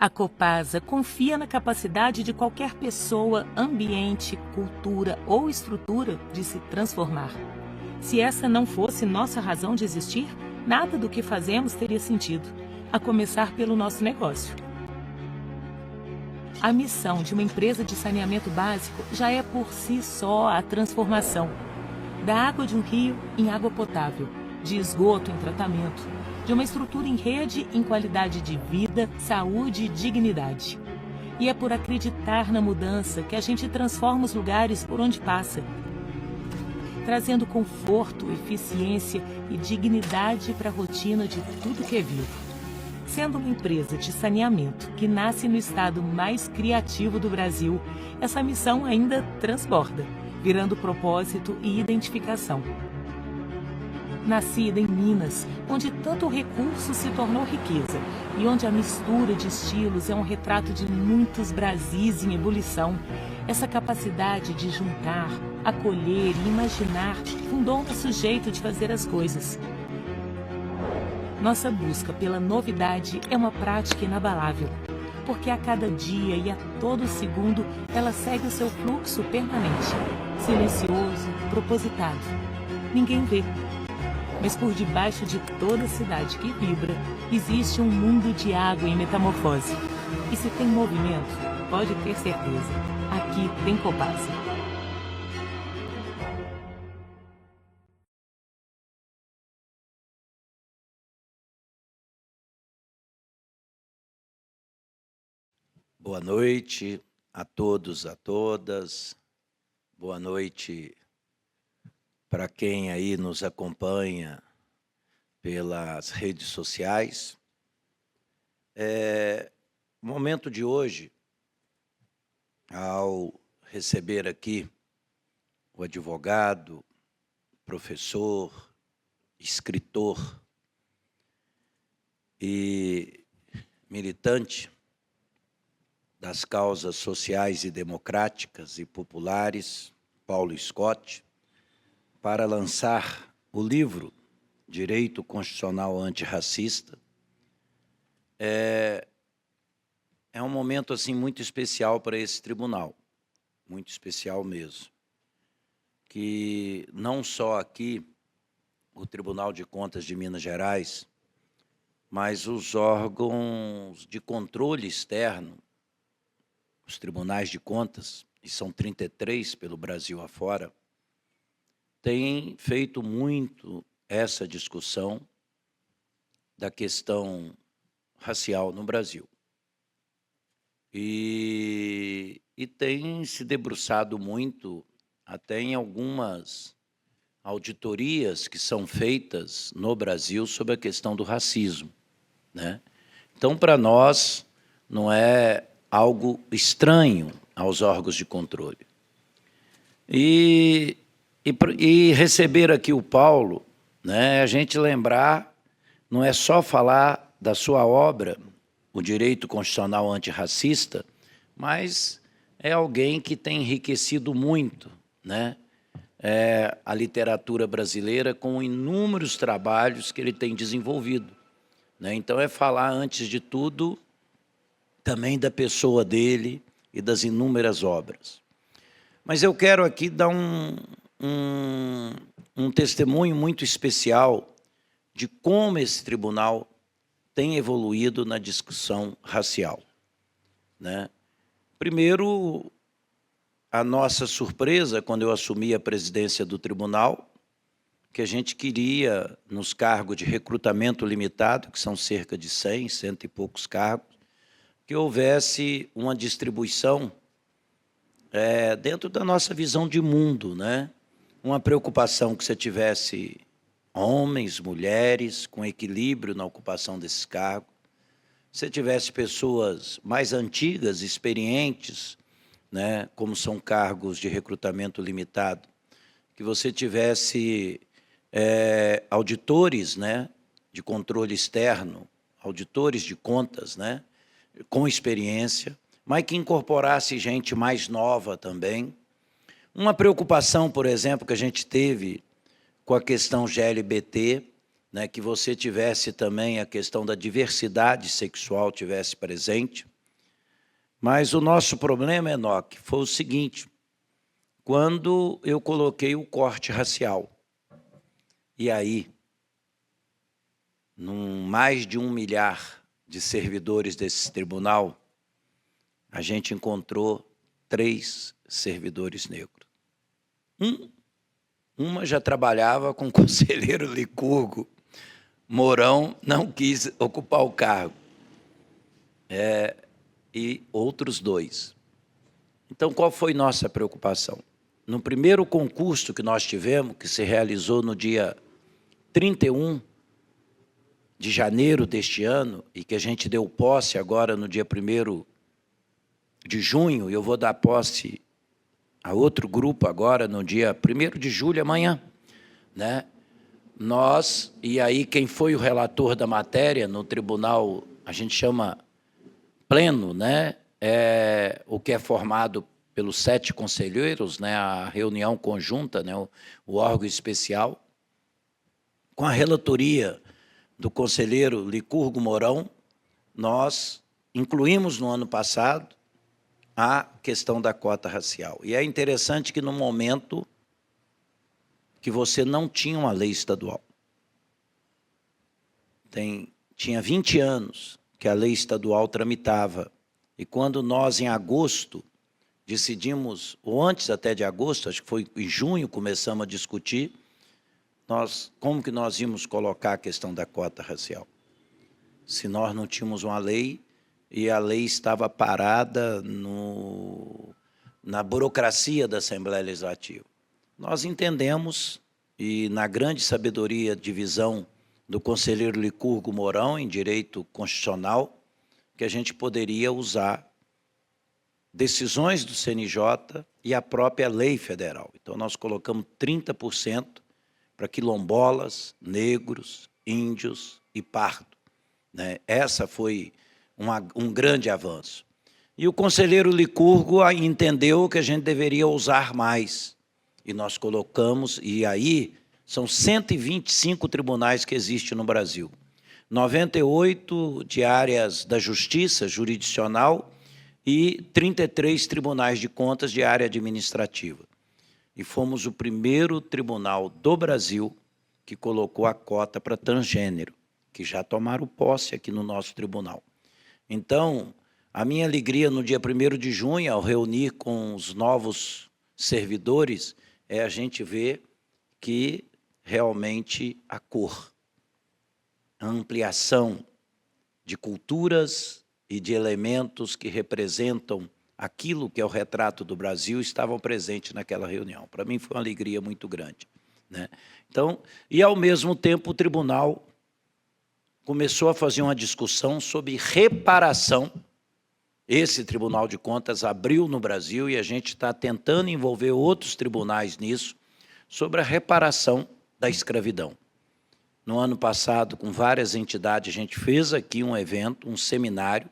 A Copasa confia na capacidade de qualquer pessoa, ambiente, cultura ou estrutura de se transformar. Se essa não fosse nossa razão de existir, nada do que fazemos teria sentido, a começar pelo nosso negócio. A missão de uma empresa de saneamento básico já é por si só a transformação da água de um rio em água potável, de esgoto em tratamento, de uma estrutura em rede em qualidade de vida, saúde e dignidade. E é por acreditar na mudança que a gente transforma os lugares por onde passa, trazendo conforto, eficiência e dignidade para a rotina de tudo que é vivo. Sendo uma empresa de saneamento que nasce no estado mais criativo do Brasil, essa missão ainda transborda, virando propósito e identificação. Nascida em Minas, onde tanto recurso se tornou riqueza e onde a mistura de estilos é um retrato de muitos Brasis em ebulição, essa capacidade de juntar, acolher e imaginar fundou nosso jeito de fazer as coisas. Nossa busca pela novidade é uma prática inabalável, porque a cada dia e a todo segundo ela segue o seu fluxo permanente, silencioso, propositado. Ninguém vê. Mas por debaixo de toda cidade que vibra, existe um mundo de água em metamorfose. E se tem movimento, pode ter certeza, aqui tem Copasa. Boa noite a todos, a todas. Boa noite para quem aí nos acompanha pelas redes sociais. O momento de hoje, ao receber aqui o advogado, professor, escritor e militante das causas sociais e democráticas e populares, Paulo Scott, para lançar o livro Direito Constitucional Antirracista, é um momento assim muito especial para esse tribunal, muito especial mesmo, que não só aqui o Tribunal de Contas de Minas Gerais, mas os órgãos de controle externo, os tribunais de contas, e são 33 pelo Brasil afora, têm feito muito essa discussão da questão racial no Brasil. E tem se debruçado muito, até em algumas auditorias que são feitas no Brasil sobre a questão do racismo, né? Então, para nós, não é algo estranho aos órgãos de controle. E receber aqui o Paulo, né, a gente lembrar, não é só falar da sua obra, o Direito Constitucional Antirracista, mas é alguém que tem enriquecido muito, né, a literatura brasileira com inúmeros trabalhos que ele tem desenvolvido, né? Então, é falar, antes de tudo, também da pessoa dele e das inúmeras obras. Mas eu quero aqui dar um testemunho muito especial de como esse tribunal tem evoluído na discussão racial, né? Primeiro, a nossa surpresa, quando eu assumi a presidência do tribunal, que a gente queria, nos cargos de recrutamento limitado, que são cerca de 100 e poucos cargos, que houvesse uma distribuição dentro da nossa visão de mundo, né? Uma preocupação que você tivesse homens, mulheres, com equilíbrio na ocupação desses cargos, você tivesse pessoas mais antigas, experientes, né? Como são cargos de recrutamento limitado, que você tivesse auditores, né? De controle externo, auditores de contas, né? Com experiência, mas que incorporasse gente mais nova também. Uma preocupação, por exemplo, que a gente teve com a questão GLBT, né, que você tivesse também a questão da diversidade sexual tivesse presente. Mas o nosso problema, Enoque, foi o seguinte: quando eu coloquei o corte racial, e aí, mais de 1 milhar de servidores desse tribunal, a gente encontrou 3 servidores negros. Uma já trabalhava com o conselheiro Licurgo Mourão, não quis ocupar o cargo. E outros 2. Então, qual foi nossa preocupação? No primeiro concurso que nós tivemos, que se realizou no dia 31 de janeiro deste ano, e que a gente deu posse agora no dia 1º de junho, e eu vou dar posse a outro grupo agora no dia 1º de julho, amanhã, né? Nós, e aí quem foi o relator da matéria no tribunal, a gente chama pleno, né? O que é formado pelos 7 conselheiros, né? A reunião conjunta, né? O órgão especial, com a relatoria do conselheiro Licurgo Mourão, nós incluímos no ano passado a questão da cota racial. E é interessante que no momento que você não tinha uma lei estadual. Tinha 20 anos que a lei estadual tramitava. E quando nós, em agosto, decidimos, ou antes até de agosto, acho que foi em junho, começamos a discutir, como que nós íamos colocar a questão da cota racial. Se nós não tínhamos uma lei, e a lei estava parada na burocracia da Assembleia Legislativa. Nós entendemos, e na grande sabedoria de visão do conselheiro Licurgo Mourão, em direito constitucional, que a gente poderia usar decisões do CNJ e a própria lei federal. Então, nós colocamos 30% para quilombolas, negros, índios e pardo, né? Essa foi um grande avanço. E o conselheiro Licurgo entendeu que a gente deveria usar mais. E nós colocamos, e aí são 125 tribunais que existem no Brasil. 98 de áreas da justiça jurisdicional e 33 tribunais de contas de área administrativa. E fomos o primeiro tribunal do Brasil que colocou a cota para transgênero, que já tomaram posse aqui no nosso tribunal. Então, a minha alegria no dia 1º de junho, ao reunir com os novos servidores, é a gente ver que realmente a cor, a ampliação de culturas e de elementos que representam aquilo que é o retrato do Brasil estavam presentes naquela reunião. Para mim foi uma alegria muito grande, né? Então, e ao mesmo tempo o tribunal começou a fazer uma discussão sobre reparação. Esse Tribunal de Contas abriu no Brasil e a gente está tentando envolver outros tribunais nisso, sobre a reparação da escravidão. No ano passado, com várias entidades, a gente fez aqui um evento, um seminário,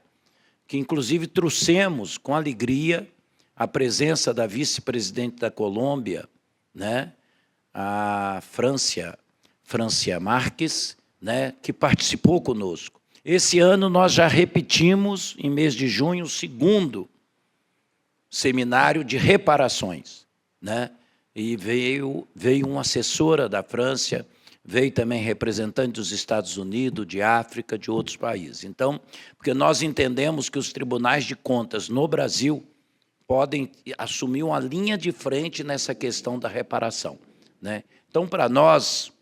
que inclusive trouxemos com alegria a presença da vice-presidente da Colômbia, né, a Francia Marques, né, que participou conosco. Esse ano nós já repetimos, em mês de junho, o 2º seminário de reparações, né? E veio uma assessora da França, veio também representante dos Estados Unidos, de África, de outros países. Então, porque nós entendemos que os tribunais de contas no Brasil podem assumir uma linha de frente nessa questão da reparação, né? Então, para nós,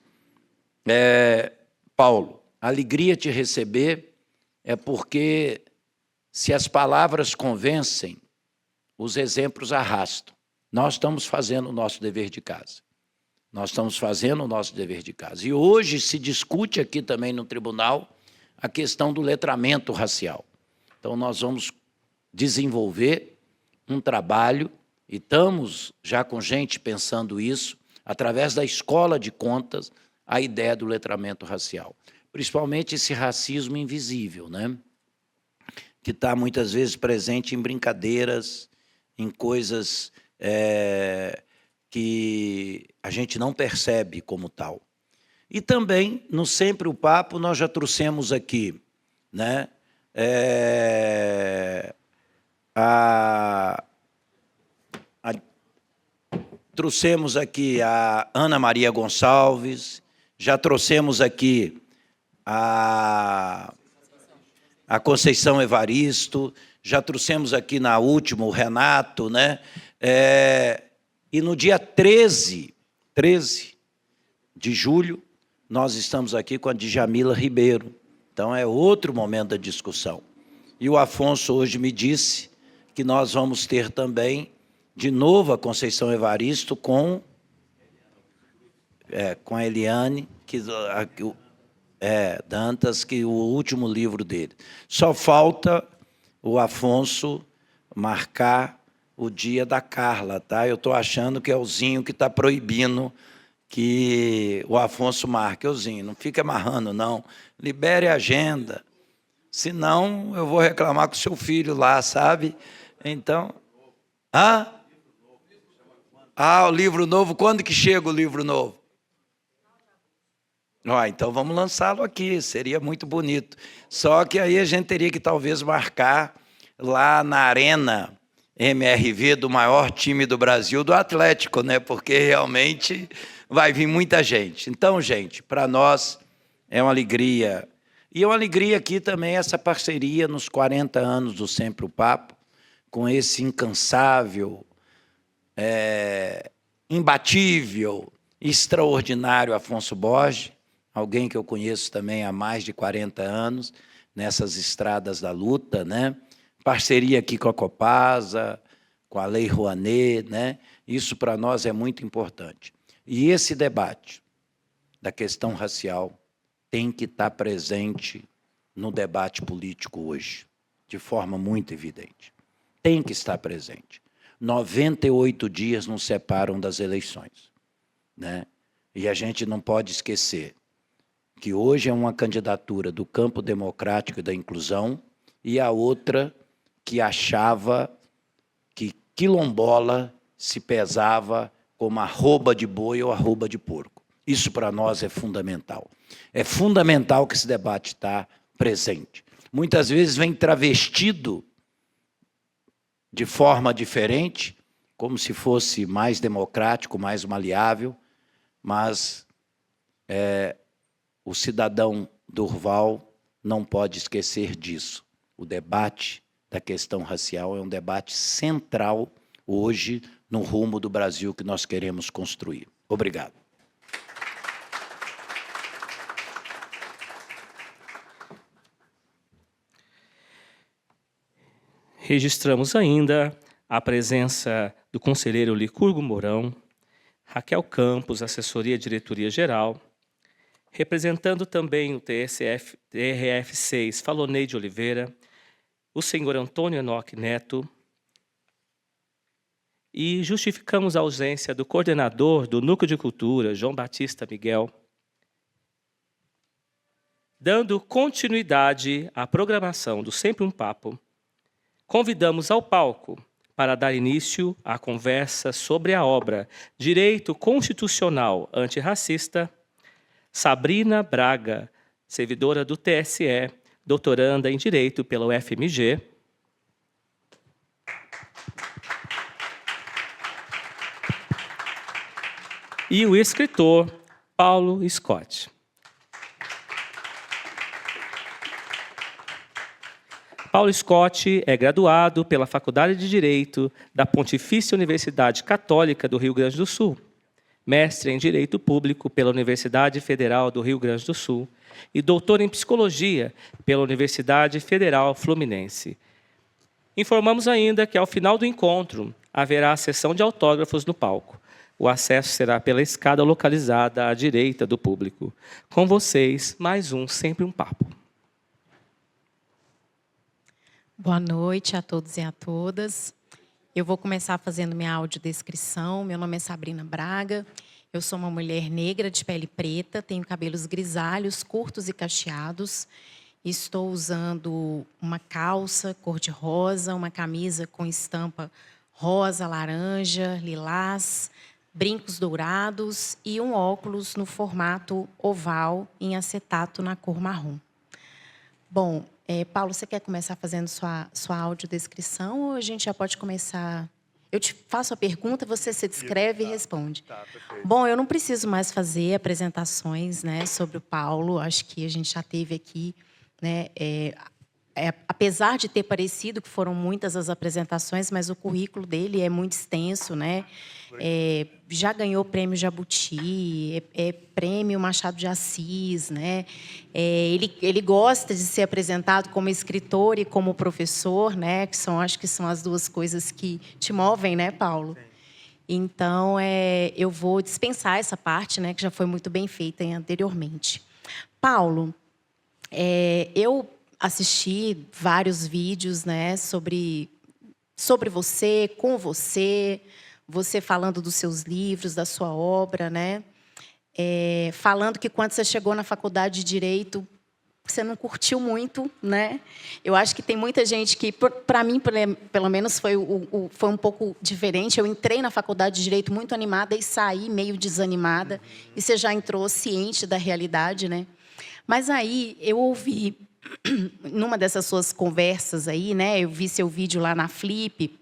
Paulo, alegria te receber é porque, se as palavras convencem, os exemplos arrastam. Nós estamos fazendo o nosso dever de casa. Nós estamos fazendo o nosso dever de casa. E hoje se discute aqui também no tribunal a questão do letramento racial. Então, nós vamos desenvolver um trabalho, e estamos já com gente pensando isso, através da escola de contas, a ideia do letramento racial. Principalmente esse racismo invisível, né? Que está muitas vezes presente em brincadeiras, em coisas que a gente não percebe como tal. E também, no Sempre o Papo, nós já trouxemos aqui, né, trouxemos aqui a Ana Maria Gonçalves, já trouxemos aqui a Conceição Evaristo, já trouxemos aqui na última o Renato, né? E no dia 13 de julho, nós estamos aqui com a Djamila Ribeiro. Então, é outro momento da discussão. E o Afonso hoje me disse que nós vamos ter também, de novo, a Conceição Evaristo com a Eliane, Dantas, que o último livro dele. Só falta o Afonso marcar o dia da Carla, tá? Eu estou achando que é o Zinho que está proibindo que o Afonso marque. O Zinho, não fica amarrando, não. Libere a agenda. Senão, eu vou reclamar com o seu filho lá, sabe? Então... o livro novo. Quando que chega o livro novo? Então vamos lançá-lo aqui, seria muito bonito. Só que aí a gente teria que talvez marcar lá na Arena MRV do maior time do Brasil, do Atlético, né? Porque realmente vai vir muita gente. Então, gente, para nós é uma alegria. E é uma alegria aqui também essa parceria nos 40 anos do Sempre o Papo, com esse incansável, imbatível, extraordinário Afonso Borges, alguém que eu conheço também há mais de 40 anos, nessas estradas da luta, né? Parceria aqui com a Copasa, com a Lei Rouanet, né? Isso para nós é muito importante. E esse debate da questão racial tem que estar presente no debate político hoje, de forma muito evidente. Tem que estar presente. 98 dias nos separam das eleições, né? E a gente não pode esquecer que hoje é uma candidatura do campo democrático e da inclusão e a outra que achava que quilombola se pesava como arroba de boi ou arroba de porco. Isso para nós é fundamental. É fundamental que esse debate está presente. Muitas vezes vem travestido de forma diferente, como se fosse mais democrático, mais maleável, mas o cidadão Durval não pode esquecer disso. O debate da questão racial é um debate central hoje no rumo do Brasil que nós queremos construir. Obrigado. Registramos ainda a presença do conselheiro Licurgo Mourão, Raquel Campos, assessoria diretoria geral, representando também o TRF6, Faloneide Oliveira, o senhor Antônio Enoque Neto, e justificamos a ausência do coordenador do Núcleo de Cultura, João Batista Miguel. Dando continuidade à programação do Sempre um Papo, convidamos ao palco para dar início à conversa sobre a obra Direito Constitucional Antirracista, Sabrina Braga, servidora do TSE, doutoranda em Direito pela UFMG, e o escritor Paulo Scott. Paulo Scott é graduado pela Faculdade de Direito da Pontifícia Universidade Católica do Rio Grande do Sul, mestre em Direito Público pela Universidade Federal do Rio Grande do Sul e doutor em Psicologia pela Universidade Federal Fluminense. Informamos ainda que, ao final do encontro, haverá a sessão de autógrafos no palco. O acesso será pela escada localizada à direita do público. Com vocês, mais um Sempre um Papo. Boa noite a todos e a todas. Eu vou começar fazendo minha audiodescrição. Meu nome é Sabrina Braga. Eu sou uma mulher negra de pele preta, tenho cabelos grisalhos, curtos e cacheados. Estou usando uma calça cor-de-rosa, uma camisa com estampa rosa, laranja, lilás, brincos dourados e um óculos no formato oval em acetato na cor marrom. Bom, Paulo, você quer começar fazendo sua audiodescrição ou a gente já pode começar? Eu te faço a pergunta, você se descreve e responde. Bom, eu não preciso mais fazer apresentações, né, sobre o Paulo. Acho que a gente já teve aqui, né, apesar de ter parecido que foram muitas as apresentações, mas o currículo dele é muito extenso, né? Já ganhou prêmio Jabuti, prêmio Machado de Assis, né? Ele gosta de ser apresentado como escritor e como professor, né? Que acho que são as duas coisas que te movem, né, Paulo? Sim. Então, eu vou dispensar essa parte, né, que já foi muito bem feita anteriormente. Paulo, eu assisti vários vídeos, né, sobre você, com você falando dos seus livros, da sua obra, né, falando que quando você chegou na faculdade de Direito, você não curtiu muito, né? Eu acho que tem muita gente que, para mim, pelo menos, foi um pouco diferente. Eu entrei na faculdade de Direito muito animada e saí meio desanimada. E você já entrou ciente da realidade, né? Mas aí eu ouvi, numa dessas suas conversas aí, né? Eu vi seu vídeo lá na Flip,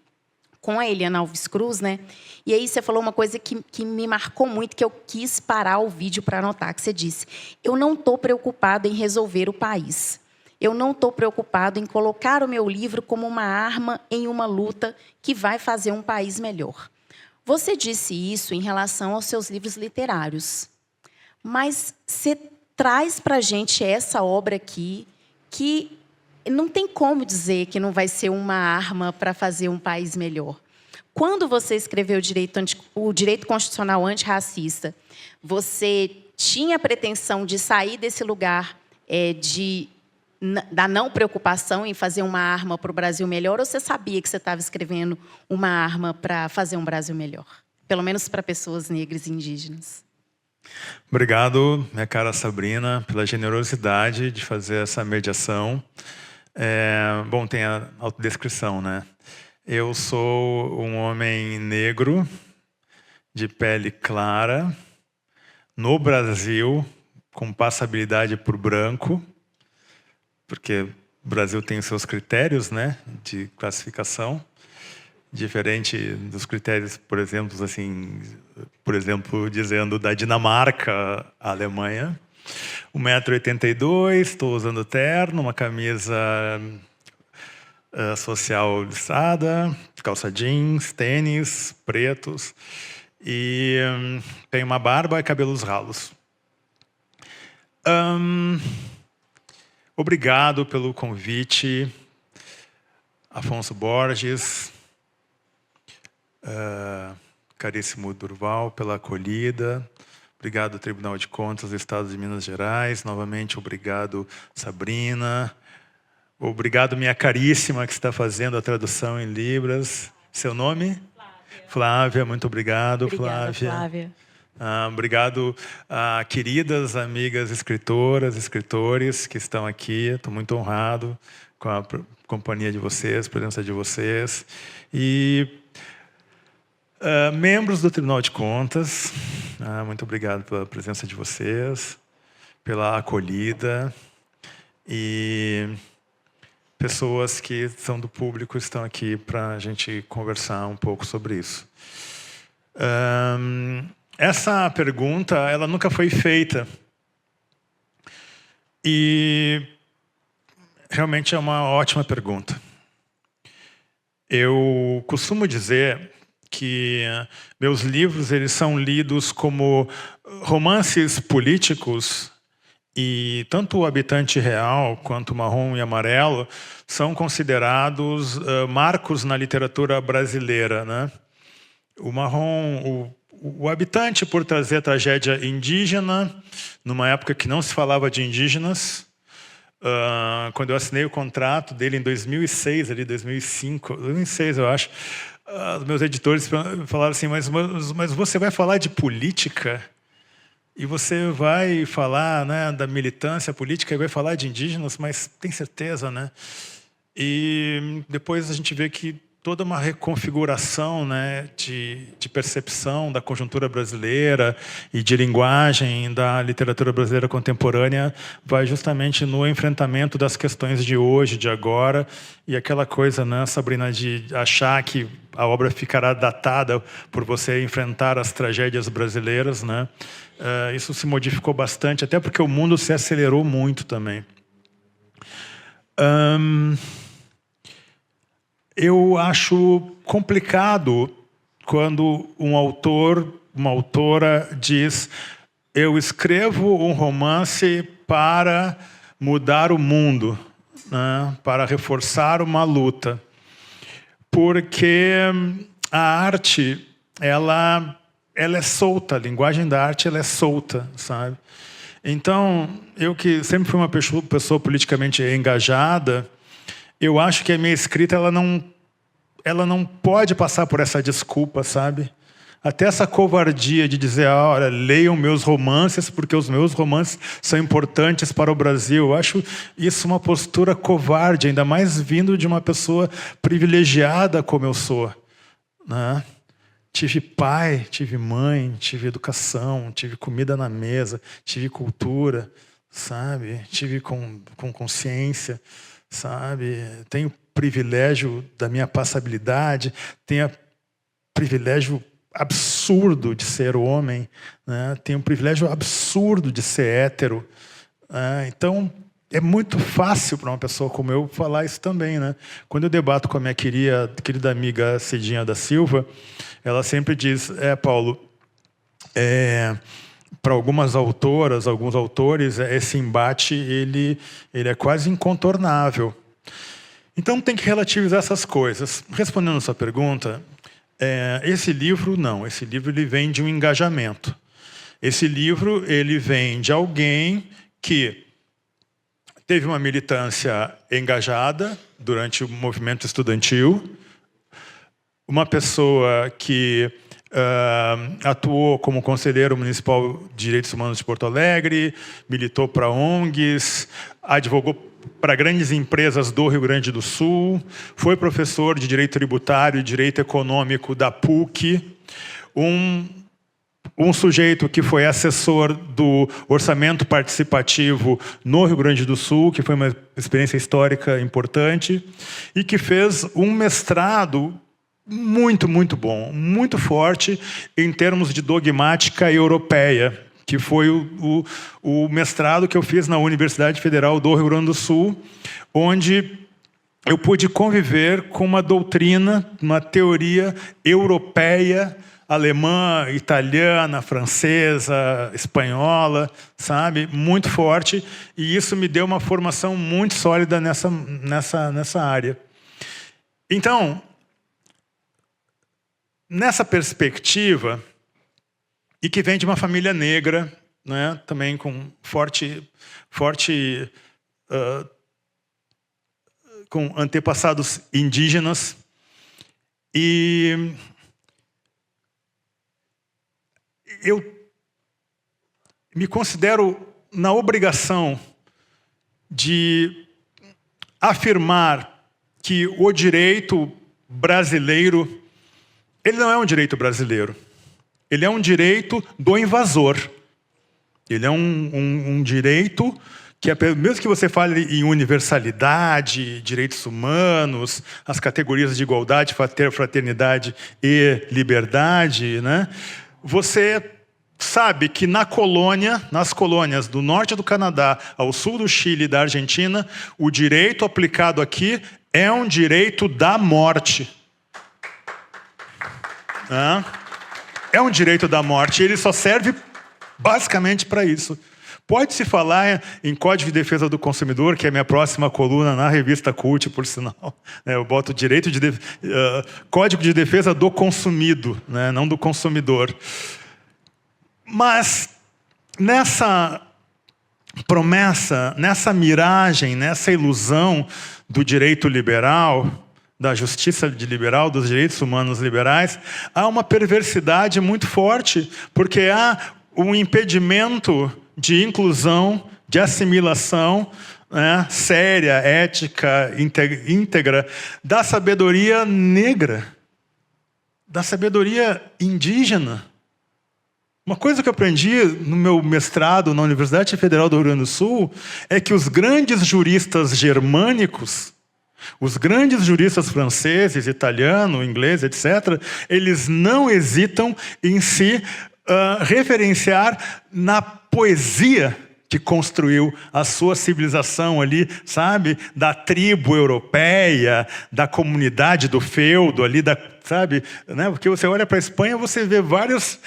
com a Eliana Alves Cruz, né? E aí você falou uma coisa que me marcou muito, que eu quis parar o vídeo para anotar, que você disse: eu não estou preocupado em resolver o país. Eu não estou preocupado em colocar o meu livro como uma arma em uma luta que vai fazer um país melhor. Você disse isso em relação aos seus livros literários. Mas você traz para a gente essa obra aqui, que não tem como dizer que não vai ser uma arma para fazer um país melhor. Quando você escreveu o direito constitucional antirracista, você tinha a pretensão de sair desse lugar da não preocupação em fazer uma arma para o Brasil melhor, ou você sabia que você estava escrevendo uma arma para fazer um Brasil melhor? Pelo menos para pessoas negras e indígenas. Obrigado, minha cara Sabrina, pela generosidade de fazer essa mediação. Bom, tem a autodescrição, né? Eu sou um homem negro, de pele clara, no Brasil, com passabilidade por branco, porque o Brasil tem os seus critérios, né, de classificação, diferente dos critérios, por exemplo, dizendo da Dinamarca à Alemanha. 1,82 m, estou usando terno, uma camisa social listrada, calça jeans, tênis pretos e tenho uma barba e cabelos ralos. Obrigado pelo convite, Afonso Borges, caríssimo Durval, pela acolhida. Obrigado, Tribunal de Contas do Estado de Minas Gerais. Novamente, obrigado, Sabrina. Obrigado, minha caríssima, que está fazendo a tradução em Libras. Seu nome? Flávia, muito obrigado, Obrigada, Flávia. Obrigado a queridas amigas escritoras, escritores que estão aqui. Estou muito honrado com a companhia de vocês, a presença de vocês. E membros do Tribunal de Contas, muito obrigado pela presença de vocês, pela acolhida. E pessoas que são do público estão aqui para a gente conversar um pouco sobre isso. Essa pergunta, ela nunca foi feita. E realmente é uma ótima pergunta. Eu costumo dizer que meus livros eles são lidos como romances políticos, e tanto o Habitante Real quanto o Marrom e Amarelo são considerados marcos na literatura brasileira, né? O Marrom, o Habitante, por trazer a tragédia indígena, numa época que não se falava de indígenas. Quando eu assinei o contrato dele em 2006, 2006 eu acho, os meus editores falaram assim, mas você vai falar de política? E você vai falar, né, da militância política e vai falar de indígenas, mas tem certeza, né? E depois a gente vê que toda uma reconfiguração, né, de percepção da conjuntura brasileira e de linguagem da literatura brasileira contemporânea vai justamente no enfrentamento das questões de hoje, de agora, e aquela coisa, né, Sabrina, de achar que a obra ficará datada por você enfrentar as tragédias brasileiras, né? Isso se modificou bastante, até porque o mundo se acelerou muito também. Eu acho complicado quando um autor, uma autora diz: eu escrevo um romance para mudar o mundo, né, para reforçar uma luta. Porque a arte, ela é solta, a linguagem da arte ela é solta, sabe? Então, eu que sempre fui uma pessoa politicamente engajada, eu acho que a minha escrita ela não pode passar por essa desculpa, sabe? Até essa covardia de dizer: olha, leiam meus romances porque os meus romances são importantes para o Brasil. Eu acho isso uma postura covarde, ainda mais vindo de uma pessoa privilegiada como eu sou, né? Tive pai, tive mãe, tive educação, tive comida na mesa, tive cultura, sabe? Tive com consciência, sabe? Tenho privilégio da minha passabilidade, tenho privilégio absurdo de ser homem, né? Tenho um privilégio absurdo de ser hétero, né? Então é muito fácil para uma pessoa como eu falar isso também, né? Quando eu debato com a minha querida amiga Cidinha da Silva, ela sempre diz: Paulo, para algumas autoras, alguns autores, esse embate ele é quase incontornável. Então tem que relativizar essas coisas. Respondendo a sua pergunta, esse livro não. Esse livro ele vem de um engajamento. Esse livro ele vem de alguém que teve uma militância engajada durante o movimento estudantil, uma pessoa que atuou como conselheiro municipal de Direitos Humanos de Porto Alegre, militou para ONGs, advogou para grandes empresas do Rio Grande do Sul, foi professor de Direito Tributário e Direito Econômico da PUC, um sujeito que foi assessor do Orçamento Participativo no Rio Grande do Sul, que foi uma experiência histórica importante, e que fez um mestrado muito, muito bom, muito forte em termos de dogmática europeia, que foi o mestrado que eu fiz na Universidade Federal do Rio Grande do Sul, onde eu pude conviver com uma doutrina, uma teoria europeia, alemã, italiana, francesa, espanhola, sabe? Muito forte, e isso me deu uma formação muito sólida nessa área. Então, nessa perspectiva, e que vem de uma família negra, né, também com com antepassados indígenas, e eu me considero na obrigação de afirmar que o direito brasileiro, ele não é um direito brasileiro. Ele é um direito do invasor. Ele é um direito que, mesmo que você fale em universalidade, direitos humanos, as categorias de igualdade, fraternidade e liberdade, né? Você sabe que nas colônias do norte do Canadá ao sul do Chile e da Argentina, o direito aplicado aqui é um direito da morte. É um direito da morte, ele só serve basicamente para isso. Pode-se falar em Código de Defesa do Consumidor, que é a minha próxima coluna na revista Cult, por sinal. Eu boto Código de Defesa do Consumido, né? Não do consumidor. Mas nessa promessa, nessa miragem, nessa ilusão do direito liberal, da justiça liberal, dos direitos humanos liberais, há uma perversidade muito forte, porque há um impedimento de inclusão, de assimilação né, séria, ética, íntegra, da sabedoria negra, da sabedoria indígena. Uma coisa que eu aprendi no meu mestrado na Universidade Federal do Rio Grande do Sul é que os grandes juristas germânicos, os grandes juristas franceses, italiano, inglês, etc., eles não hesitam em se referenciar na poesia que construiu a sua civilização ali, sabe? Da tribo europeia, da comunidade do feudo ali, sabe? Né? Porque você olha para a Espanha, você vê vários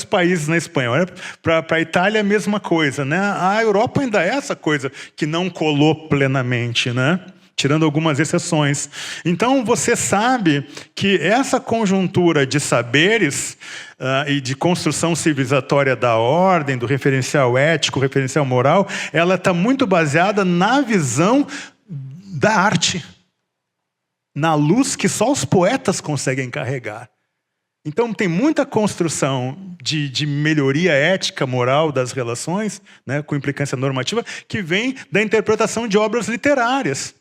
países na Espanha. Olha para a Itália, a mesma coisa, né? A Europa ainda é essa coisa que não colou plenamente, né? Tirando algumas exceções. Então, você sabe que essa conjuntura de saberes e de construção civilizatória da ordem, do referencial ético, referencial moral, ela está muito baseada na visão da arte, na luz que só os poetas conseguem carregar. Então, tem muita construção de melhoria ética, moral das relações, né, com implicância normativa, que vem da interpretação de obras literárias.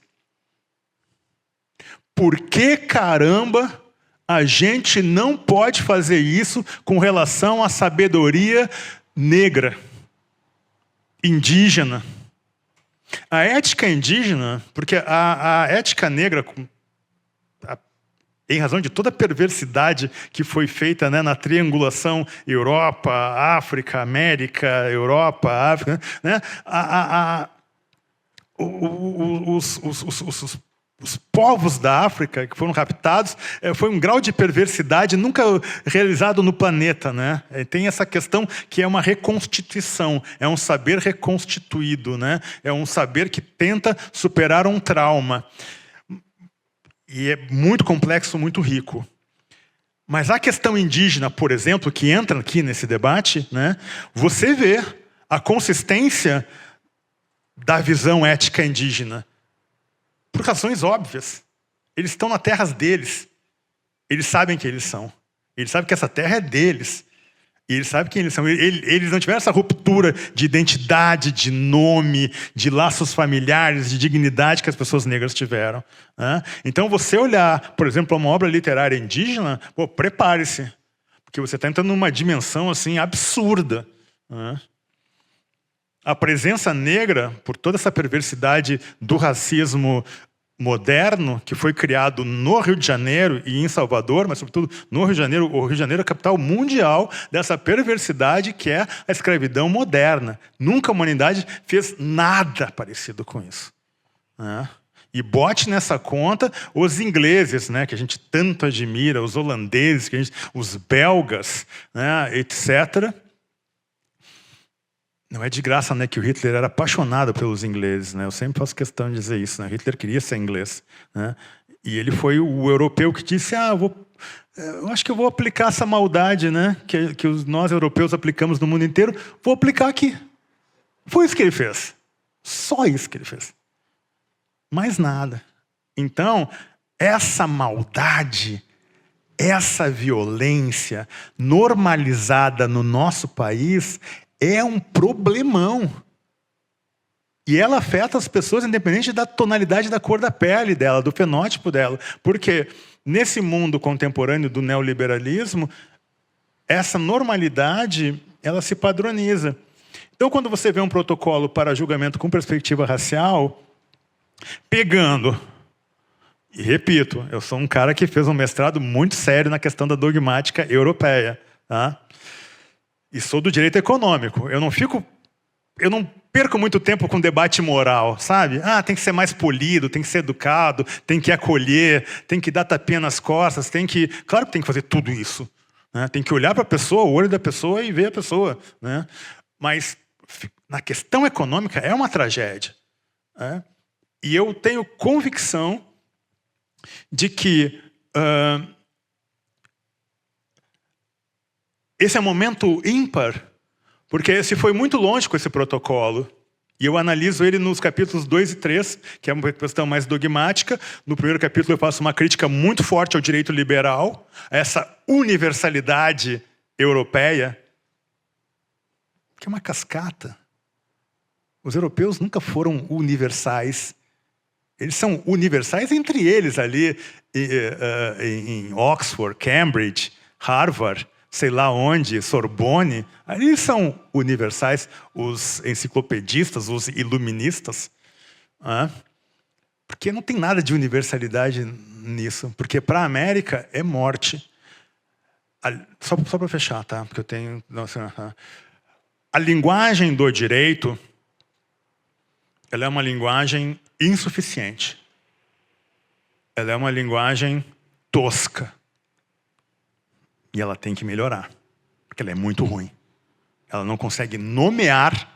Por que, caramba, a gente não pode fazer isso com relação à sabedoria negra, indígena? A ética indígena, porque a ética negra, em razão de toda a perversidade que foi feita, né, na triangulação Europa, África, América, Europa, África, né, os povos da África que foram raptados, foi um grau de perversidade nunca realizado no planeta, né? Tem essa questão que é uma reconstituição, é um saber reconstituído, né? É um saber que tenta superar um trauma. E é muito complexo, muito rico. Mas a questão indígena, por exemplo, que entra aqui nesse debate, né? Você vê a consistência da visão ética indígena. Por razões óbvias. Eles estão nas terras deles. Eles sabem quem eles são. Eles sabem que essa terra é deles. E eles sabem quem eles são. Eles não tiveram essa ruptura de identidade, de nome, de laços familiares, de dignidade que as pessoas negras tiveram. Né? Então, você olhar, por exemplo, para uma obra literária indígena, prepare-se. Porque você está entrando numa dimensão assim, absurda. Né? A presença negra, por toda essa perversidade do racismo moderno, que foi criado no Rio de Janeiro e em Salvador, mas sobretudo no Rio de Janeiro, o Rio de Janeiro é a capital mundial dessa perversidade que é a escravidão moderna. Nunca a humanidade fez nada parecido com isso. Né? E bote nessa conta os ingleses, né, que a gente tanto admira, os holandeses, os belgas, né, etc., não é de graça, né, que o Hitler era apaixonado pelos ingleses, né? Eu sempre faço questão de dizer isso, né? Hitler queria ser inglês, né? E ele foi o europeu que disse: eu acho que eu vou aplicar essa maldade, né, que nós europeus aplicamos no mundo inteiro, vou aplicar aqui. Foi isso que ele fez. Só isso que ele fez. Mais nada. Então, essa maldade, essa violência normalizada no nosso país é um problemão. E ela afeta as pessoas independente da tonalidade da cor da pele dela, do fenótipo dela. Porque nesse mundo contemporâneo do neoliberalismo, essa normalidade, ela se padroniza. Então, quando você vê um protocolo para julgamento com perspectiva racial, pegando, e repito, eu sou um cara que fez um mestrado muito sério na questão da dogmática europeia, tá? E sou do direito econômico. Eu não perco muito tempo com debate moral, sabe? Tem que ser mais polido, tem que ser educado, tem que acolher, tem que dar tapinha nas costas, claro que tem que fazer tudo isso. Né? Tem que olhar para a pessoa, o olho da pessoa e ver a pessoa. Né? Mas na questão econômica é uma tragédia. Né? E eu tenho convicção de que esse é um momento ímpar, porque se foi muito longe com esse protocolo. E eu analiso ele nos capítulos 2 e 3, que é uma questão mais dogmática. No primeiro capítulo eu faço uma crítica muito forte ao direito liberal, a essa universalidade europeia, que é uma cascata. Os europeus nunca foram universais. Eles são universais entre eles ali, em Oxford, Cambridge, Harvard, sei lá onde, Sorbonne. Ali eles são universais, os enciclopedistas, os iluministas. Porque não tem nada de universalidade nisso. Porque para a América é morte. Só para fechar, tá? Porque eu tenho... A linguagem do direito, ela é uma linguagem insuficiente. Ela é uma linguagem tosca. E ela tem que melhorar, porque ela é muito ruim. Ela não consegue nomear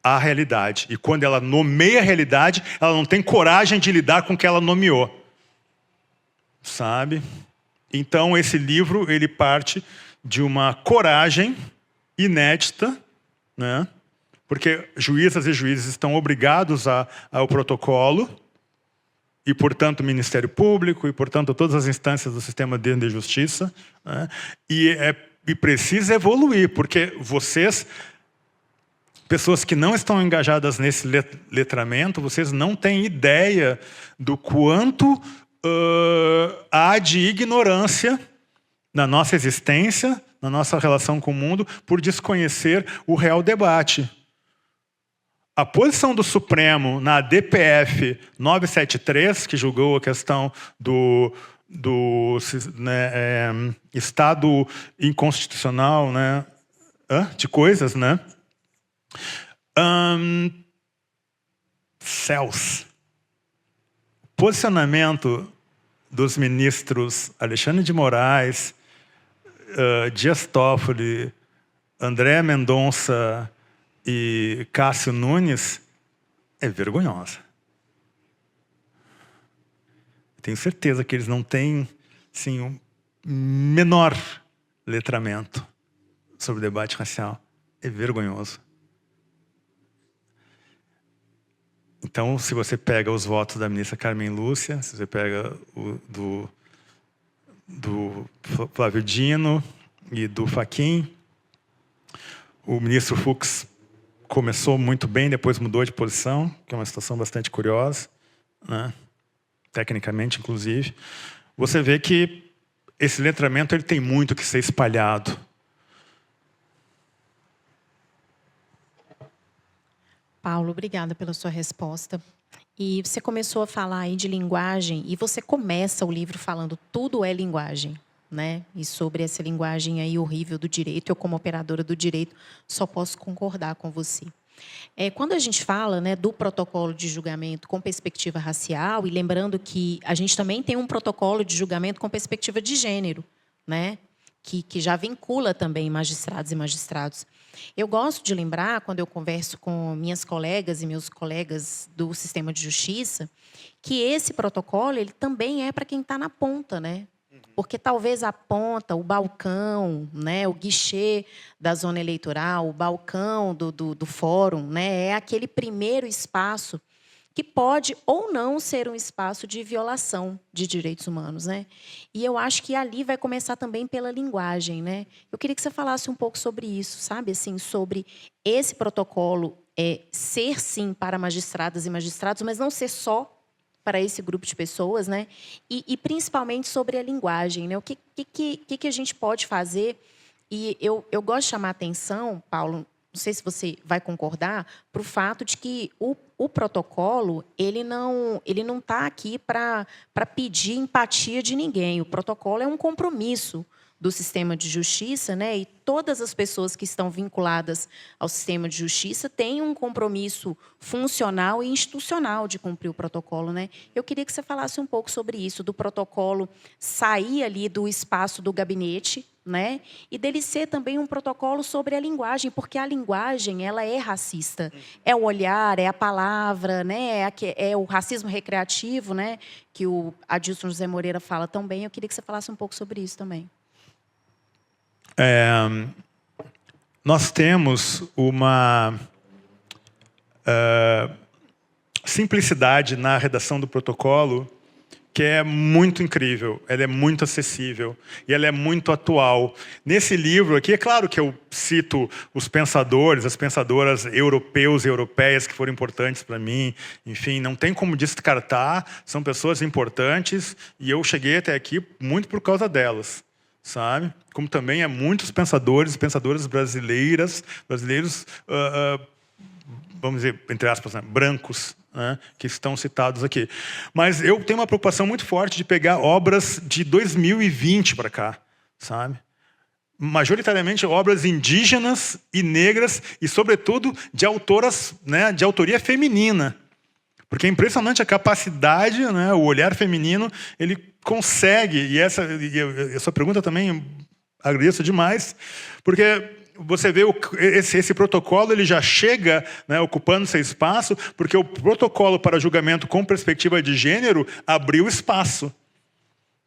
a realidade. E quando ela nomeia a realidade, ela não tem coragem de lidar com o que ela nomeou. Sabe? Então, esse livro, ele parte de uma coragem inédita, né? Porque juízas e juízes estão obrigados ao protocolo, e, portanto, o Ministério Público, e, portanto, todas as instâncias do sistema de justiça, né? E precisa evoluir, porque vocês, pessoas que não estão engajadas nesse letramento, vocês não têm ideia do quanto há de ignorância na nossa existência, na nossa relação com o mundo, por desconhecer o real debate. A posição do Supremo na DPF 973, que julgou a questão do Estado inconstitucional, né, de coisas, né? Céus. Posicionamento dos ministros Alexandre de Moraes, Dias Toffoli, André Mendonça e Cássio Nunes é vergonhosa. Tenho certeza que eles não têm, sim, um menor letramento sobre o debate racial. É vergonhoso. Então, se você pega os votos da ministra Carmen Lúcia, se você pega o do Flávio Dino e do Fachin, o ministro Fux começou muito bem, depois mudou de posição, que é uma situação bastante curiosa, né? Tecnicamente, inclusive. Você vê que esse letramento ele tem muito que ser espalhado. Paulo, obrigada pela sua resposta. E você começou a falar aí de linguagem, e você começa o livro falando tudo é linguagem, né? E sobre essa linguagem aí horrível do direito, eu como operadora do direito só posso concordar com você. Quando a gente fala, né, do protocolo de julgamento com perspectiva racial, e lembrando que a gente também tem um protocolo de julgamento com perspectiva de gênero, né, que já vincula também magistrados e magistrados. Eu gosto de lembrar, quando eu converso com minhas colegas e meus colegas do sistema de justiça, que esse protocolo ele também é para quem está na ponta, né? Porque talvez a ponta, o balcão, né, o guichê da zona eleitoral, o balcão do fórum, né, é aquele primeiro espaço que pode ou não ser um espaço de violação de direitos humanos, né? E eu acho que ali vai começar também pela linguagem, né? Eu queria que você falasse um pouco sobre isso, sabe? Assim, sobre esse protocolo ser, sim, para magistradas e magistrados, mas não ser só para esse grupo de pessoas, né? E principalmente sobre a linguagem, né? O que a gente pode fazer? E eu gosto de chamar a atenção, Paulo, não sei se você vai concordar, para o fato de que o protocolo ele não está aqui para pedir empatia de ninguém. O protocolo é um compromisso do sistema de justiça, né? E todas as pessoas que estão vinculadas ao sistema de justiça têm um compromisso funcional e institucional de cumprir o protocolo, né? Eu queria que você falasse um pouco sobre isso, do protocolo sair ali do espaço do gabinete, né? E dele ser também um protocolo sobre a linguagem, porque a linguagem ela é racista. É o olhar, é a palavra, né? É o racismo recreativo, né? Que o Adilson José Moreira fala tão bem. Eu queria que você falasse um pouco sobre isso também. Nós temos uma simplicidade na redação do protocolo que é muito incrível, ela é muito acessível e ela é muito atual. Nesse livro aqui, é claro que eu cito os pensadores, as pensadoras europeus e europeias que foram importantes para mim, enfim, não tem como descartar, são pessoas importantes e eu cheguei até aqui muito por causa delas, sabe? Como também há muitos pensadores e pensadoras brasileiros, vamos dizer, entre aspas, né, brancos, né, que estão citados aqui. Mas eu tenho uma preocupação muito forte de pegar obras de 2020 para cá, sabe? Majoritariamente obras indígenas e negras e, sobretudo, de autoras, né, de autoria feminina. Porque é impressionante a capacidade, né, o olhar feminino, ele consegue, e essa pergunta também agradeço demais, porque você vê esse protocolo, ele já chega, né, ocupando seu espaço, porque o protocolo para julgamento com perspectiva de gênero abriu espaço.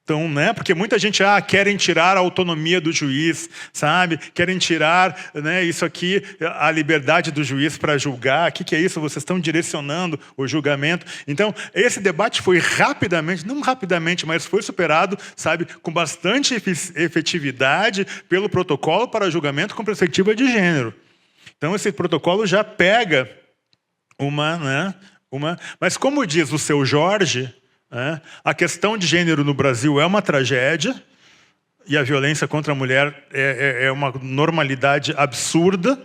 Então, né, porque muita gente querem tirar a autonomia do juiz, sabe? Querem tirar, né, isso aqui, a liberdade do juiz para julgar. O que é isso? Vocês estão direcionando o julgamento. Então, esse debate foi rapidamente, não rapidamente, mas foi superado, sabe, com bastante efetividade pelo protocolo para julgamento com perspectiva de gênero. Então, esse protocolo já pega mas como diz o seu Jorge, a questão de gênero no Brasil é uma tragédia e a violência contra a mulher é uma normalidade absurda,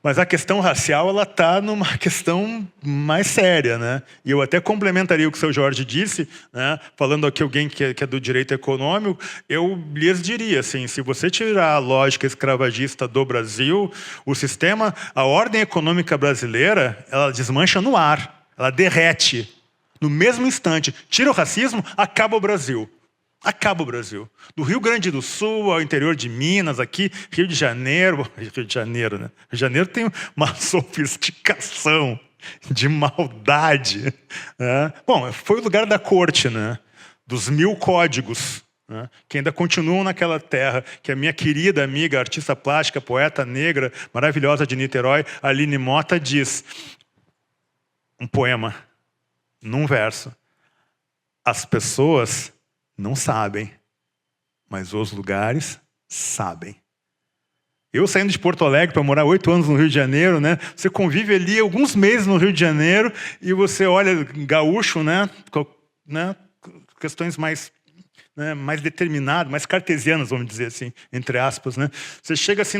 mas a questão racial ela está numa questão mais séria, né? E eu até complementaria o que o seu Jorge disse, né? Falando aqui alguém que é do direito econômico, eu lhes diria assim, se você tirar a lógica escravagista do Brasil, o sistema, a ordem econômica brasileira, ela desmancha no ar, ela derrete. No mesmo instante, tira o racismo, acaba o Brasil. Acaba o Brasil. Do Rio Grande do Sul ao interior de Minas, aqui, Rio de Janeiro, né? Rio de Janeiro tem uma sofisticação de maldade. Né? Bom, foi o lugar da corte, né? Dos 1000 códigos, né? Que ainda continuam naquela terra, que a minha querida amiga, artista plástica, poeta negra, maravilhosa de Niterói, Aline Mota, diz um poema, num verso: as pessoas não sabem, mas os lugares sabem. Eu saindo de Porto Alegre para morar 8 anos no Rio de Janeiro, né? Você convive ali alguns meses no Rio de Janeiro e você olha gaúcho, né? Questões mais determinadas, mais cartesianas, vamos dizer assim, entre aspas, né? Você chega assim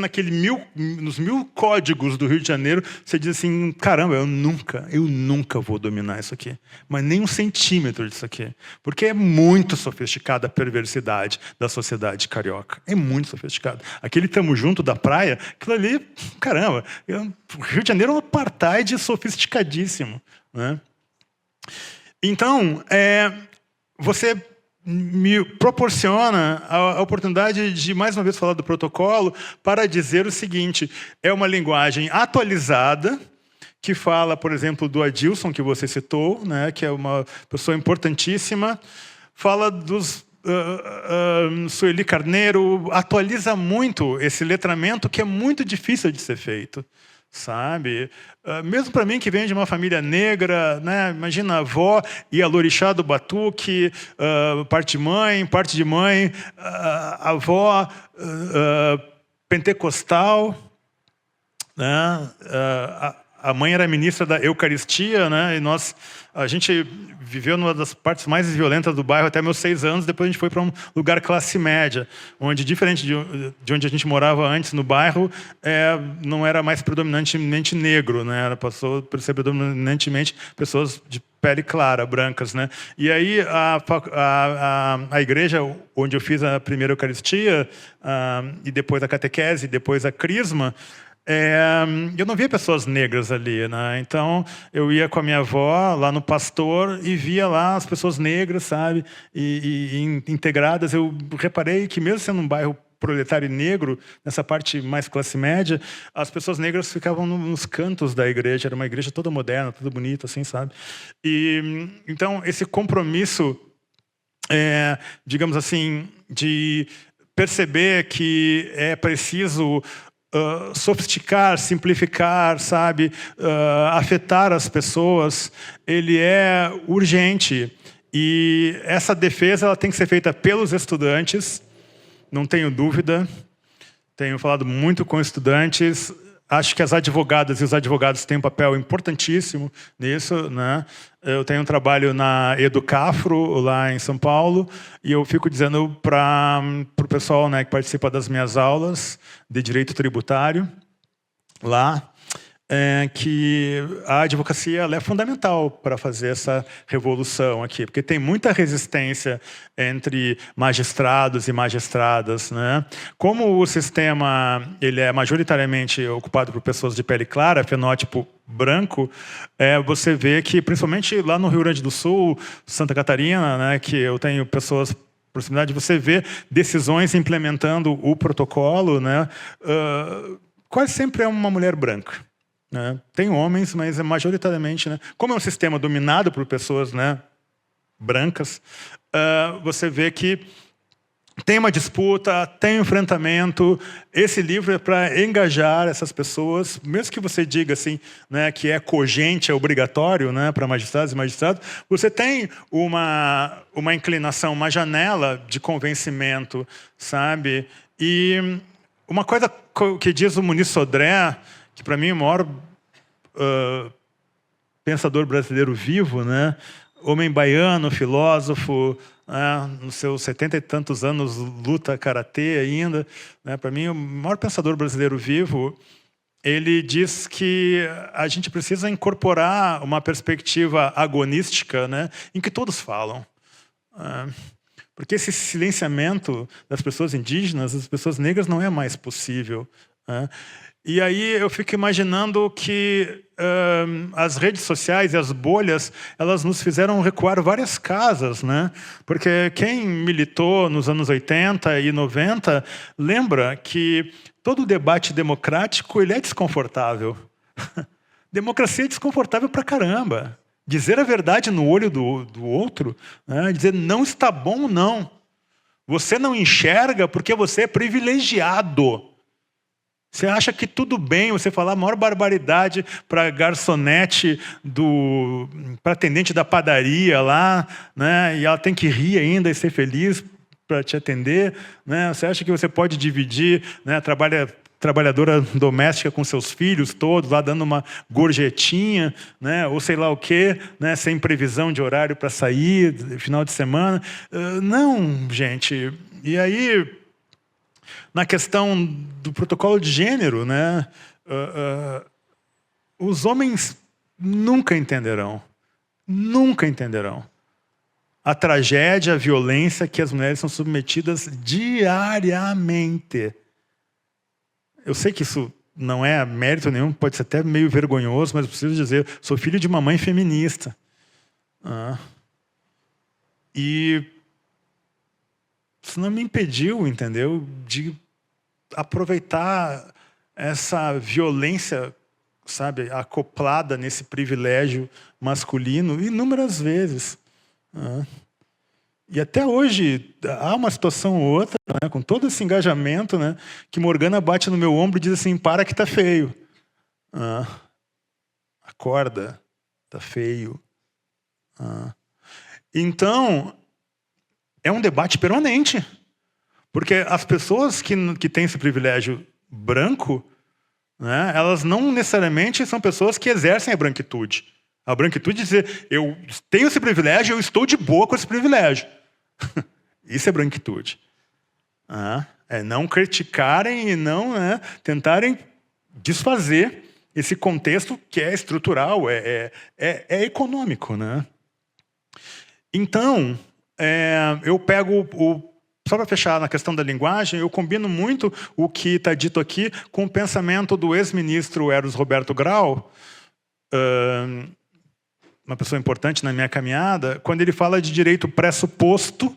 nos 1000 códigos do Rio de Janeiro, você diz assim, caramba, eu nunca vou dominar isso aqui, mas nem 1 centímetro disso aqui, porque é muito sofisticada a perversidade da sociedade carioca, é muito sofisticado. Aquele tamo junto da praia, aquilo ali, caramba, o Rio de Janeiro é um apartheid sofisticadíssimo, né? Então, você me proporciona a oportunidade de, mais uma vez, falar do protocolo para dizer o seguinte: é uma linguagem atualizada, que fala, por exemplo, do Adilson, que você citou, né, que é uma pessoa importantíssima, fala dos Sueli Carneiro, atualiza muito esse letramento que é muito difícil de ser feito. Sabe? Mesmo para mim que venho de uma família negra, né? Imagina a avó e a Lorixá do Batuque, parte de mãe, a avó pentecostal, né? A mãe era ministra da Eucaristia, né? E a gente viveu numa das partes mais violentas do bairro até meus 6 anos. Depois a gente foi para um lugar classe média, onde, diferente de onde a gente morava antes, no bairro, não era mais predominantemente negro, né? Passou por ser predominantemente pessoas de pele clara, brancas, né? E aí a igreja onde eu fiz a primeira Eucaristia, e depois a catequese, e depois a crisma, eu não via pessoas negras ali, né? Então eu ia com a minha avó lá no Pastor e via lá as pessoas negras, sabe? E integradas. Eu reparei que mesmo sendo um bairro proletário e negro, nessa parte mais classe média, as pessoas negras ficavam nos cantos da igreja. Era uma igreja toda moderna, toda bonita, assim, sabe? E então esse compromisso, digamos assim, de perceber que é preciso sofisticar, simplificar, sabe, afetar as pessoas, ele é urgente. E essa defesa ela tem que ser feita pelos estudantes, não tenho dúvida. Tenho falado muito com estudantes. Acho que as advogadas e os advogados têm um papel importantíssimo nisso, né? Eu tenho um trabalho na Educafro, lá em São Paulo, e eu fico dizendo para o pessoal, né, que participa das minhas aulas de direito tributário, lá, que a advocacia ela é fundamental para fazer essa revolução aqui, porque tem muita resistência entre magistrados e magistradas, né? Como o sistema ele é majoritariamente ocupado por pessoas de pele clara, fenótipo branco, você vê que, principalmente lá no Rio Grande do Sul, Santa Catarina, né, que eu tenho pessoas proximidade, você vê decisões implementando o protocolo, né? Quase sempre é uma mulher branca. Né? Tem homens, mas é majoritariamente, né? Como é um sistema dominado por pessoas, né, brancas, você vê que tem uma disputa, tem um enfrentamento. Esse livro é para engajar essas pessoas, mesmo que você diga assim, né, que é cogente, é obrigatório, né, para magistrados e magistrados, você tem uma inclinação, uma janela de convencimento, sabe? E uma coisa que diz o Muniz Sodré, que para mim é o maior pensador brasileiro vivo, né? Homem baiano, filósofo, nos seus 70 e tantos anos luta karatê ainda, né? Para mim o maior pensador brasileiro vivo. Ele diz que a gente precisa incorporar uma perspectiva agonística, né? Em que todos falam. Porque esse silenciamento das pessoas indígenas, das pessoas negras, não é mais possível. E aí eu fico imaginando que as redes sociais e as bolhas, elas nos fizeram recuar várias casas, né? Porque quem militou nos anos 80 e 90 lembra que todo debate democrático ele é desconfortável. Democracia é desconfortável pra caramba. Dizer a verdade no olho do outro, né? Dizer não está bom, não. Você não enxerga porque você é privilegiado. Você acha que tudo bem você falar a maior barbaridade para garçonete, para atendente da padaria lá, né? E ela tem que rir ainda e ser feliz para te atender, né? Você acha que você pode dividir, né, trabalhadora doméstica com seus filhos todos, lá dando uma gorjetinha, né, ou sei lá o quê, né, sem previsão de horário para sair, final de semana? Não, gente. E aí, na questão do protocolo de gênero, né, os homens nunca entenderão a tragédia, a violência que as mulheres são submetidas diariamente. Eu sei que isso não é mérito nenhum, pode ser até meio vergonhoso, mas preciso dizer, sou filho de uma mãe feminista. E isso não me impediu, entendeu, de aproveitar essa violência, sabe, acoplada nesse privilégio masculino inúmeras vezes. E até hoje há uma situação ou outra, né, com todo esse engajamento, né, que Morgana bate no meu ombro e diz assim, para que tá feio. Acorda, tá feio. Então, é um debate permanente. Porque as pessoas que têm esse privilégio branco, né, elas não necessariamente são pessoas que exercem a branquitude. A branquitude dizer, eu tenho esse privilégio, eu estou de boa com esse privilégio. Isso é branquitude. É não criticarem e não, né, tentarem desfazer esse contexto que é estrutural, é econômico. Né? Então, eu pego só para fechar na questão da linguagem, eu combino muito o que está dito aqui com o pensamento do ex-ministro Eros Roberto Grau, uma pessoa importante na minha caminhada, quando ele fala de direito pressuposto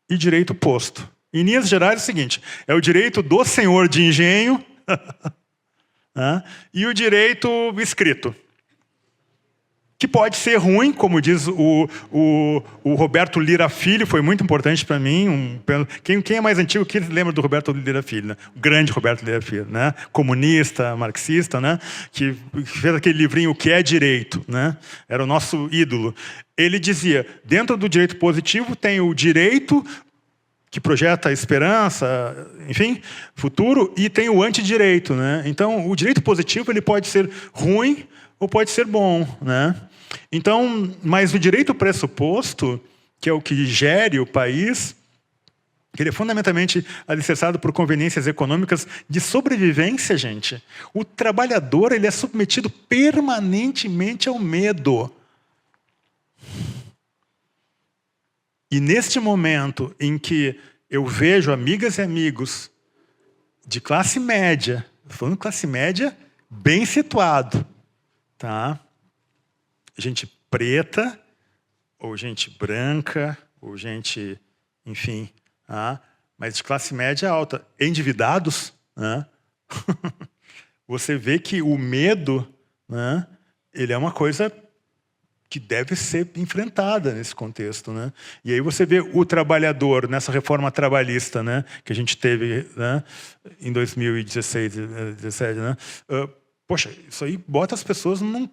e direito posto. Em linhas gerais é o seguinte, é o direito do senhor de engenho e o direito escrito, que pode ser ruim, como diz o Roberto Lira Filho, foi muito importante para mim. Quem é mais antigo que lembra do Roberto Lira Filho? Né? O grande Roberto Lira Filho, né? Comunista, marxista, né? Que fez aquele livrinho O que é Direito, né? Era o nosso ídolo. Ele dizia, dentro do direito positivo tem o direito que projeta esperança, enfim, futuro, e tem o antidireito, né? Então, o direito positivo ele pode ser ruim ou pode ser bom, né? Então, mas o direito pressuposto, que é o que gere o país, ele é fundamentalmente alicerçado por conveniências econômicas de sobrevivência, gente. O trabalhador ele é submetido permanentemente ao medo. E neste momento em que eu vejo amigas e amigos de classe média, falando classe média bem situado, tá? Gente preta, ou gente branca, ou gente, enfim, tá? Mas de classe média alta, endividados, né? Você vê que o medo, né, ele é uma coisa que deve ser enfrentada nesse contexto, né? E aí você vê o trabalhador nessa reforma trabalhista, né, que a gente teve, né, em 2016, 2017, né? Poxa, isso aí bota as pessoas num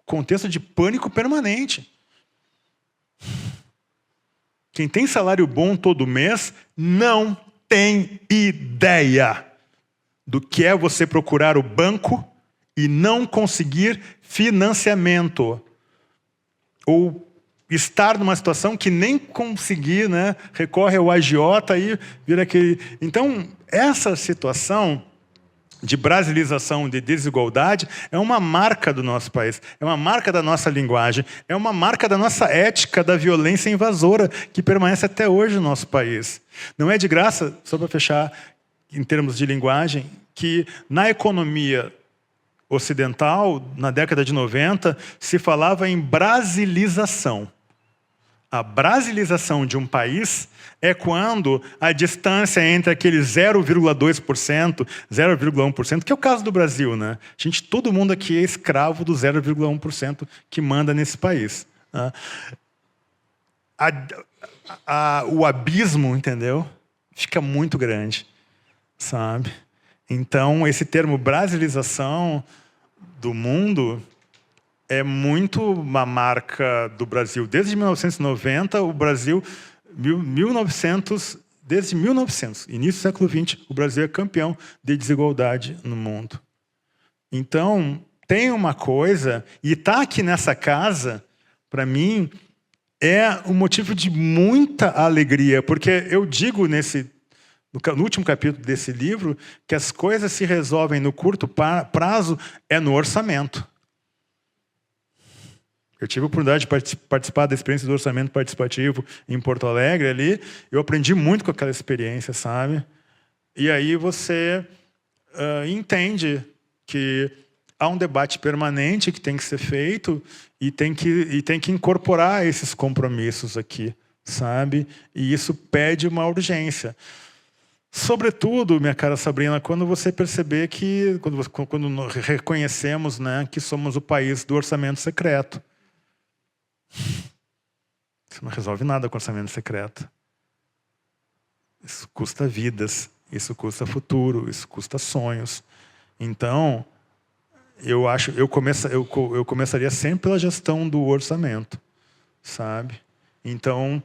contexto de pânico permanente. Quem tem salário bom todo mês não tem ideia do que é você procurar o banco e não conseguir financiamento. Ou estar numa situação que nem conseguir, né, recorre ao agiota e vira aquele... Então, essa situação de brasilização, de desigualdade, é uma marca do nosso país, é uma marca da nossa linguagem, é uma marca da nossa ética da violência invasora, que permanece até hoje no nosso país. Não é de graça, só para fechar, em termos de linguagem, que na economia ocidental, na década de 90, se falava em brasilização. A brasilização de um país é quando a distância entre aquele 0,2%, 0,1%, que é o caso do Brasil, né? Todo mundo aqui é escravo do 0,1% que manda nesse país. O abismo, entendeu? Fica muito grande, sabe? Então, esse termo brasilização do mundo é muito uma marca do Brasil. Desde 1990, o Brasil, desde 1900, início do século XX, o Brasil é campeão de desigualdade no mundo. Então, tem uma coisa, e estar aqui nessa casa, para mim, é um motivo de muita alegria, porque eu digo no último capítulo desse livro, que as coisas se resolvem no curto prazo é no orçamento. Eu tive a oportunidade de participar da experiência do orçamento participativo em Porto Alegre ali. Eu aprendi muito com aquela experiência, sabe? E aí você entende que há um debate permanente que tem que ser feito e tem que incorporar esses compromissos aqui, sabe? E isso pede uma urgência. Sobretudo, minha cara Sabrina, quando você perceber que, quando reconhecemos, né, que somos o país do orçamento secreto. Isso não resolve nada com orçamento secreto. Isso custa vidas, isso custa futuro, isso custa sonhos. Então, eu começaria sempre pela gestão do orçamento, sabe? Então,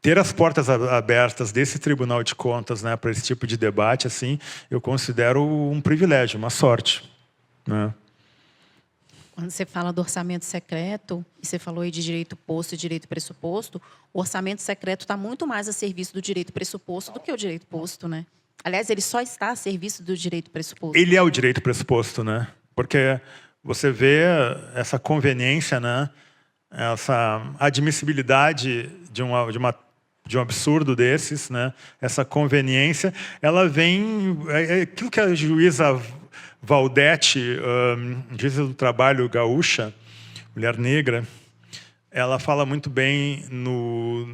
ter as portas abertas desse Tribunal de Contas, né, para esse tipo de debate, assim, eu considero um privilégio, uma sorte, né? Quando você fala do orçamento secreto, e você falou aí de direito posto e direito pressuposto, o orçamento secreto está muito mais a serviço do direito pressuposto do que o direito posto, né? Aliás, ele só está a serviço do direito pressuposto. Ele é o direito pressuposto, né? Porque você vê essa conveniência, né? Essa admissibilidade de um absurdo desses, né? Essa conveniência, ela vem... aquilo que a juíza Valdete, juíza do trabalho gaúcha, mulher negra, ela fala muito bem no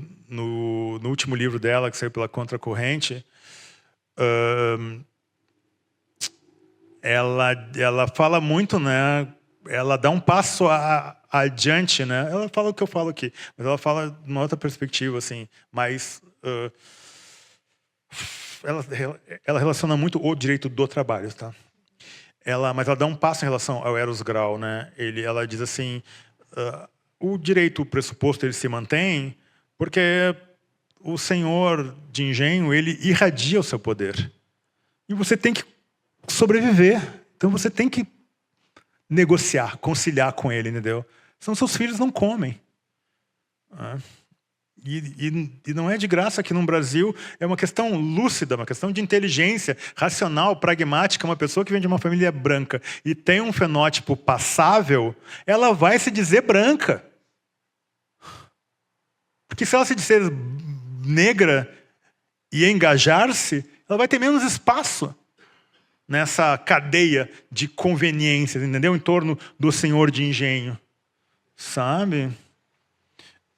último livro dela, que saiu pela Contracorrente. ela fala muito, né? Ela dá um passo adiante, né? Ela fala o que eu falo aqui, mas ela fala de uma outra perspectiva, assim, mais... ela relaciona muito o direito do trabalho, tá? Mas ela dá um passo em relação ao Eros Grau, né? Ela diz assim, o direito pressuposto ele se mantém porque o senhor de engenho ele irradia o seu poder e você tem que sobreviver, então você tem que negociar, conciliar com ele, entendeu? Senão seus filhos não comem. E não é de graça que no Brasil é uma questão lúcida, uma questão de inteligência, racional, pragmática. Uma pessoa que vem de uma família branca e tem um fenótipo passável, ela vai se dizer branca. Porque se ela se disser negra e engajar-se, ela vai ter menos espaço nessa cadeia de conveniências, entendeu? Em torno do senhor de engenho. Sabe?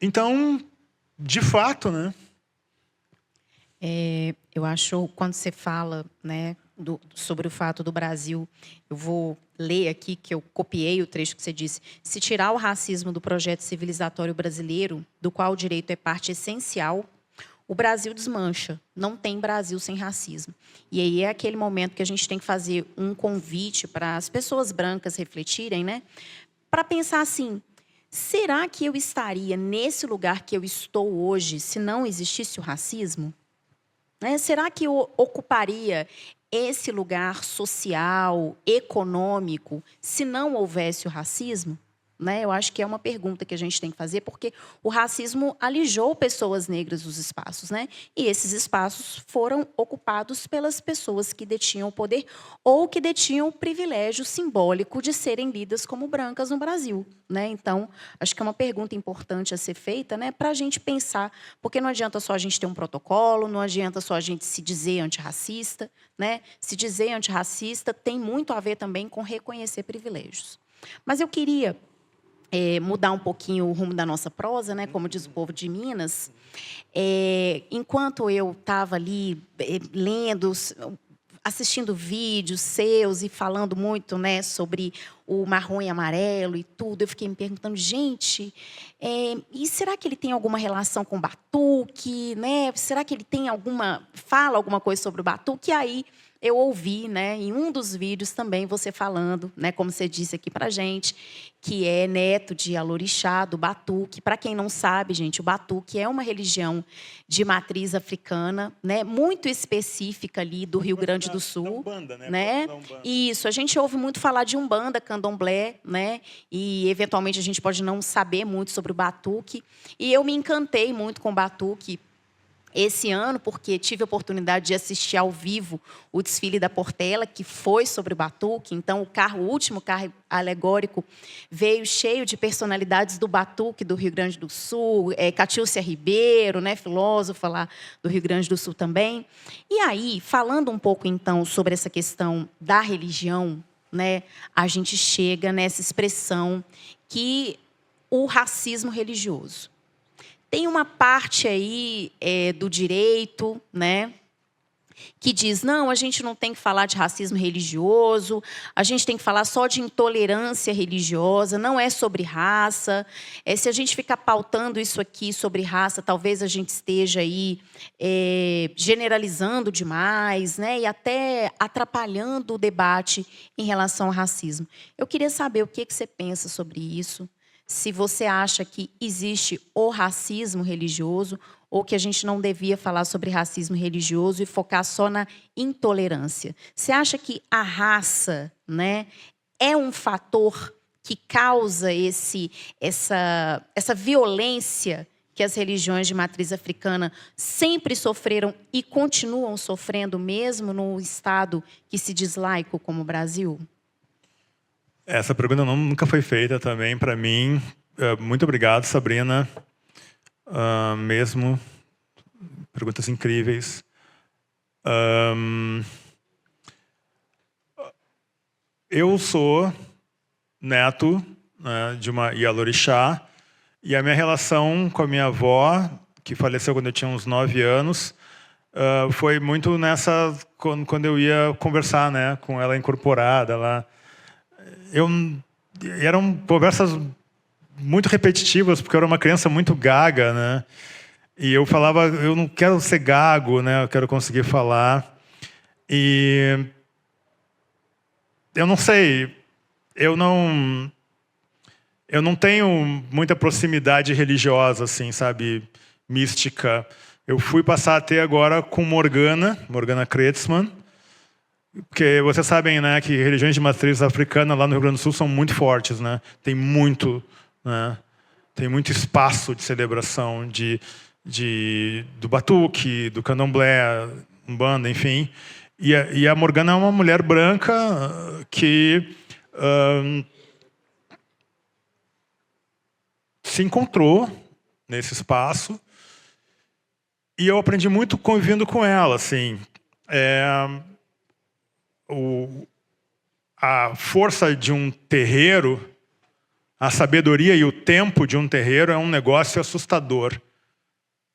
Então... de fato, né? Eu acho, quando você fala, né, sobre o fato do Brasil, eu vou ler aqui, que eu copiei o trecho que você disse. Se tirar o racismo do projeto civilizatório brasileiro, do qual o direito é parte essencial, o Brasil desmancha. Não tem Brasil sem racismo. E aí é aquele momento que a gente tem que fazer um convite para as pessoas brancas refletirem, né, para pensar assim, será que eu estaria nesse lugar que eu estou hoje se não existisse o racismo? Será que eu ocuparia esse lugar social, econômico, se não houvesse o racismo? Eu acho que é uma pergunta que a gente tem que fazer, porque o racismo alijou pessoas negras dos espaços, né? E esses espaços foram ocupados pelas pessoas que detinham o poder ou que detinham o privilégio simbólico de serem lidas como brancas no Brasil, né? Então, acho que é uma pergunta importante a ser feita, né, para a gente pensar, porque não adianta só a gente ter um protocolo, não adianta só a gente se dizer antirracista, né? Se dizer antirracista tem muito a ver também com reconhecer privilégios. Mas eu queria... mudar um pouquinho o rumo da nossa prosa, né? Como diz o povo de Minas. Enquanto eu estava ali lendo, assistindo vídeos seus e falando muito, né, sobre o marrom e amarelo e tudo, eu fiquei me perguntando, gente, e será que ele tem alguma relação com o batuque? Né? Será que ele tem fala alguma coisa sobre o batuque? E aí eu ouvi, né, em um dos vídeos também você falando, né, como você disse aqui para a gente, que é neto de Alorixá, do batuque. Para quem não sabe, gente, o batuque é uma religião de matriz africana, né, muito específica ali do Rio Grande do Sul. Da Umbanda, né? Isso, a gente ouve muito falar de Umbanda, Candomblé, né, e eventualmente a gente pode não saber muito sobre o batuque. E eu me encantei muito com o batuque esse ano, porque tive a oportunidade de assistir ao vivo o desfile da Portela, que foi sobre o batuque. Então, o último carro alegórico veio cheio de personalidades do batuque do Rio Grande do Sul, Catilcia Ribeiro, né, filósofa lá do Rio Grande do Sul também. E aí, falando um pouco, então, sobre essa questão da religião, né, a gente chega nessa expressão que o racismo religioso. Tem uma parte aí do direito, né, que diz, não, a gente não tem que falar de racismo religioso, a gente tem que falar só de intolerância religiosa, não é sobre raça. Se a gente ficar pautando isso aqui sobre raça, talvez a gente esteja aí generalizando demais, né, e até atrapalhando o debate em relação ao racismo. Eu queria saber o que você pensa sobre isso. Se você acha que existe o racismo religioso ou que a gente não devia falar sobre racismo religioso e focar só na intolerância. Você acha que a raça, né, é um fator que causa essa violência que as religiões de matriz africana sempre sofreram e continuam sofrendo mesmo no estado que se diz laico como o Brasil? Essa pergunta nunca foi feita também para mim. Muito obrigado, Sabrina. Mesmo. Perguntas incríveis. Eu sou neto, né, de uma Ialorixá, e a minha relação com a minha avó, que faleceu quando eu tinha uns 9 anos, foi muito nessa quando eu ia conversar, né, com ela incorporada lá. Eram conversas muito repetitivas, porque eu era uma criança muito gaga, né? E eu falava, eu não quero ser gago, né? Eu quero conseguir falar. E eu não sei, eu não tenho muita proximidade religiosa, assim, sabe, mística. Eu fui passar a ter agora com Morgana Kreutzmann, porque vocês sabem, né, que religiões de matriz africana lá no Rio Grande do Sul são muito fortes, né? Tem muito, né? Tem muito espaço de celebração do batuque, do candomblé, umbanda, enfim. E a Morgana é uma mulher branca que se encontrou nesse espaço, e eu aprendi muito convivendo com ela, assim. A força de um terreiro, a sabedoria e o tempo de um terreiro é um negócio assustador,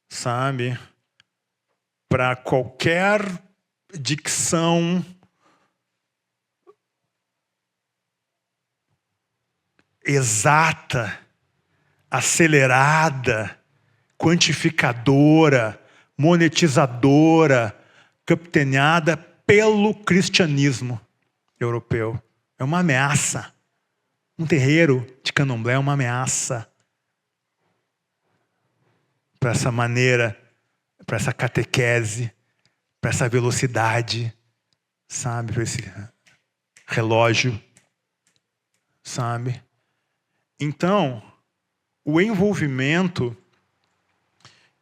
sabe? Para qualquer dicção exata, acelerada, quantificadora, monetizadora, capitaneada pelo cristianismo europeu. É uma ameaça. Um terreiro de candomblé é uma ameaça para essa maneira, para essa catequese, para essa velocidade, sabe? Para esse relógio, sabe? Então, o envolvimento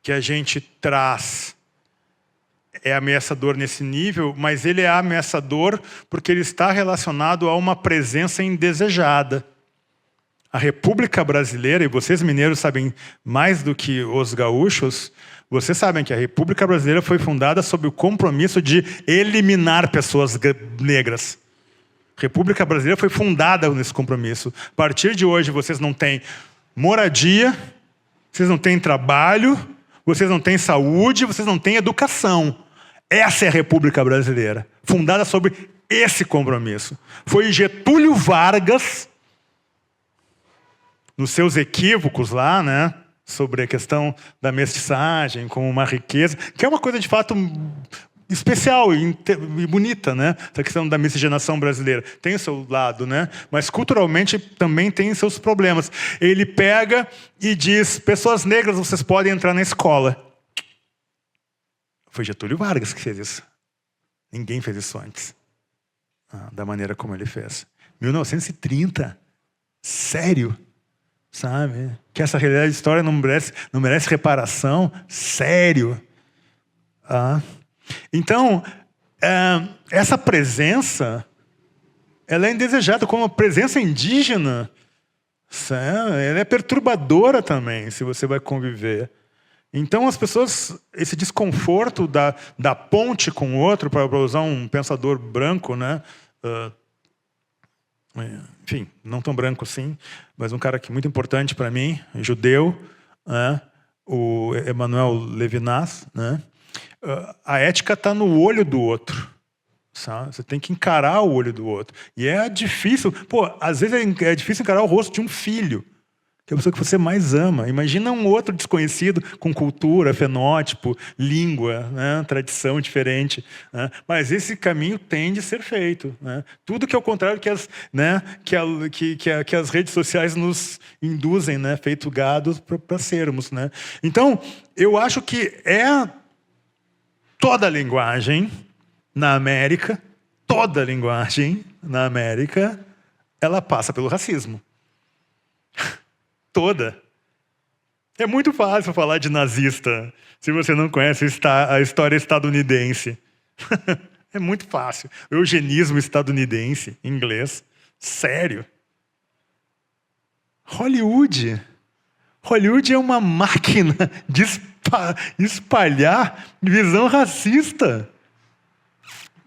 que a gente traz é ameaçador nesse nível, mas ele é ameaçador porque ele está relacionado a uma presença indesejada. A República Brasileira, e vocês mineiros sabem mais do que os gaúchos, vocês sabem que a República Brasileira foi fundada sob o compromisso de eliminar pessoas negras. A República Brasileira foi fundada nesse compromisso. A partir de hoje, vocês não têm moradia, vocês não têm trabalho, vocês não têm saúde, vocês não têm educação. Essa é a República Brasileira, fundada sobre esse compromisso. Foi Getúlio Vargas, nos seus equívocos lá, né, sobre a questão da mestiçagem como uma riqueza, que é uma coisa de fato especial e bonita, né? Essa questão da miscigenação brasileira. Tem o seu lado, né? Mas culturalmente também tem seus problemas. Ele pega e diz, pessoas negras, vocês podem entrar na escola. Foi Getúlio Vargas que fez isso. Ninguém fez isso antes. Da maneira como ele fez. 1930. Sério? Sabe? Que essa realidade de história não merece reparação? Sério? Então, essa presença, ela é indesejada como uma presença indígena. Ela é perturbadora também, se você vai conviver. Então, as pessoas, esse desconforto da ponte com o outro, para usar um pensador branco, né? Enfim, não tão branco assim, mas um cara que muito importante para mim, judeu, né? O Emmanuel Levinas, né? A ética está no olho do outro, sabe? Você tem que encarar o olho do outro. E é difícil, às vezes é difícil encarar o rosto de um filho, que é a pessoa que você mais ama. Imagina um outro desconhecido com cultura, fenótipo, língua, né? Tradição diferente, né? Mas esse caminho tem de ser feito, né? Tudo que é o contrário que as redes sociais nos induzem, né? Feito gados para sermos, né? Então, eu acho que toda a linguagem na América, ela passa pelo racismo. Toda. É muito fácil falar de nazista se você não conhece a história estadunidense. É muito fácil. O eugenismo estadunidense, em inglês. Sério. Hollywood é uma máquina de espalhar visão racista.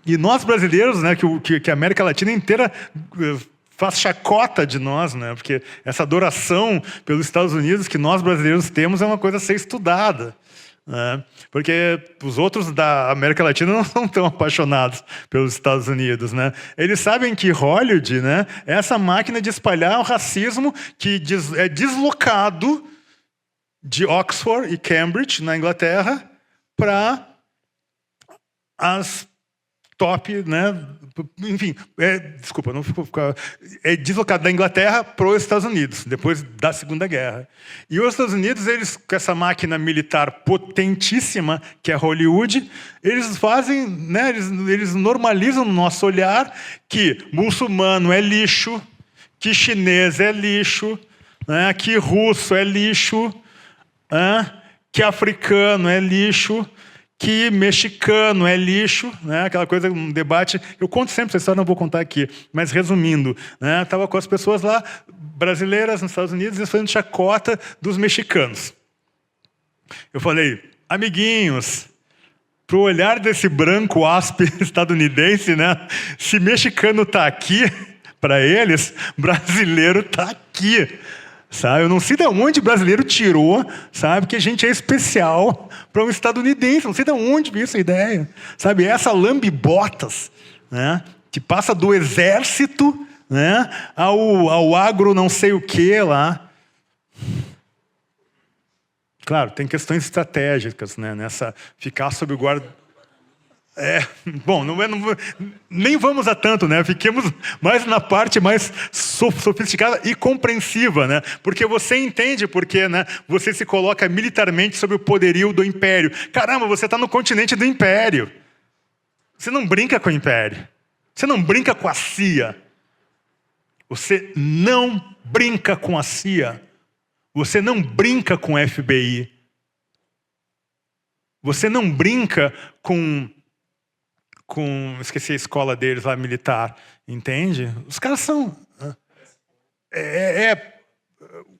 E nós brasileiros, né, que a América Latina inteira faz chacota de nós, né? Porque essa adoração pelos Estados Unidos que nós brasileiros temos é uma coisa a ser estudada, né? Porque os outros da América Latina não são tão apaixonados pelos Estados Unidos, né? Eles sabem que Hollywood, né, é essa máquina de espalhar o racismo que é deslocado de Oxford e Cambridge, na Inglaterra, para as top, né? Enfim, desculpa, não ficar. É deslocado da Inglaterra para os Estados Unidos, depois da Segunda Guerra. E os Estados Unidos, eles, com essa máquina militar potentíssima, que é Hollywood, eles fazem, né? Eles normalizam no nosso olhar que muçulmano é lixo, que chinês é lixo, né? Que russo é lixo, né? Que africano é lixo, que mexicano é lixo, né? Aquela coisa, um debate. Eu conto sempre essa história, não vou contar aqui, mas resumindo, né? Estava com as pessoas lá, brasileiras nos Estados Unidos, eles fazendo chacota dos mexicanos. Eu falei, amiguinhos, para o olhar desse branco áspero estadunidense, né? Se mexicano está aqui, para eles, brasileiro está aqui. Sabe? Eu não sei de onde o brasileiro tirou, sabe, que a gente é especial para um estadunidense. Não sei de onde veio essa ideia. Sabe? Essa lambe-botas, né, que passa do exército, né, ao agro não sei o que lá. Claro, tem questões estratégicas, né, nessa ficar sob o guarda. Bom, nem vamos a tanto, né? Fiquemos mais na parte mais sofisticada e compreensiva, né? Porque você entende porque, né, você se coloca militarmente sob o poderio do império. Caramba, você está no continente do império. Você não brinca com o império. Você não brinca com a CIA. Você não brinca com a CIA. Você não brinca com o FBI. Você não brinca com esqueci a escola deles lá, militar, entende? Os caras são...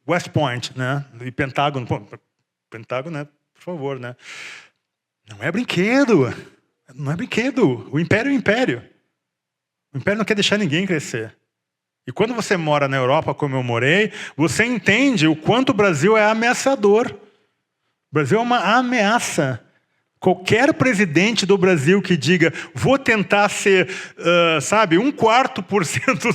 West Point, né? E Pentágono. Pô, Pentágono, né? Por favor, né? Não é brinquedo. Não é brinquedo. O império é o império. O império não quer deixar ninguém crescer. E quando você mora na Europa, como eu morei, você entende o quanto o Brasil é ameaçador. O Brasil é uma ameaça. Qualquer presidente do Brasil que diga vou tentar ser, sabe, 1/4%,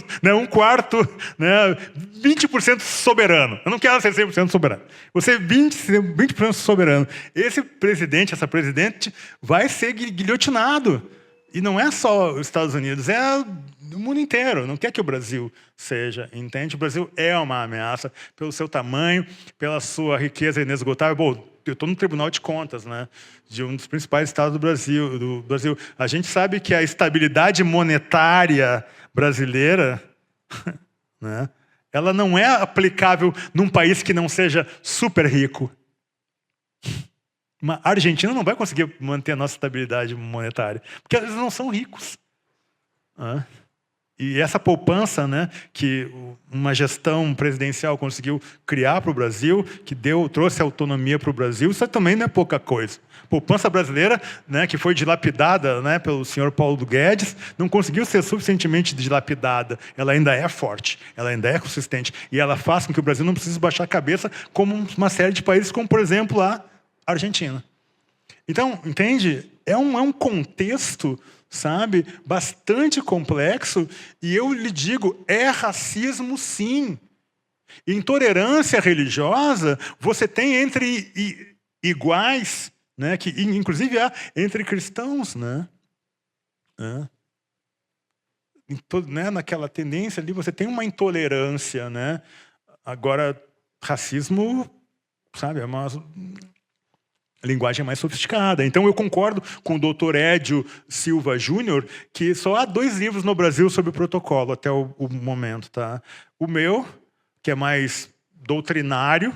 né, 20% soberano. Eu não quero ser 100% soberano. Você é 20% soberano. Esse presidente, essa presidente, vai ser guilhotinado. E não é só os Estados Unidos, é o mundo inteiro. Não quer que o Brasil seja, entende? O Brasil é uma ameaça pelo seu tamanho, pela sua riqueza inesgotável. Bom, eu estou no Tribunal de Contas, né, de um dos principais estados do Brasil. A gente sabe que a estabilidade monetária brasileira, né, ela não é aplicável num país que não seja super rico. A Argentina não vai conseguir manter a nossa estabilidade monetária, porque eles não são ricos. E essa poupança, né, que uma gestão presidencial conseguiu criar para o Brasil, que trouxe autonomia para o Brasil, isso também não é pouca coisa. Poupança brasileira, né, que foi dilapidada, né, pelo senhor Paulo Guedes, não conseguiu ser suficientemente dilapidada. Ela ainda é forte, ela ainda é consistente. E ela faz com que o Brasil não precise baixar a cabeça como uma série de países, como, por exemplo, a Argentina. Então, entende? É um contexto, sabe, bastante complexo, e eu lhe digo, é racismo sim. Intolerância religiosa você tem entre iguais, né, que inclusive há entre cristãos, né? Naquela tendência ali você tem uma intolerância, né? Agora, racismo, sabe, é uma linguagem mais sofisticada. Então, eu concordo com o Dr. Édio Silva Júnior que só há 2 livros no Brasil sobre o protocolo até o momento. Tá? O meu, que é mais doutrinário,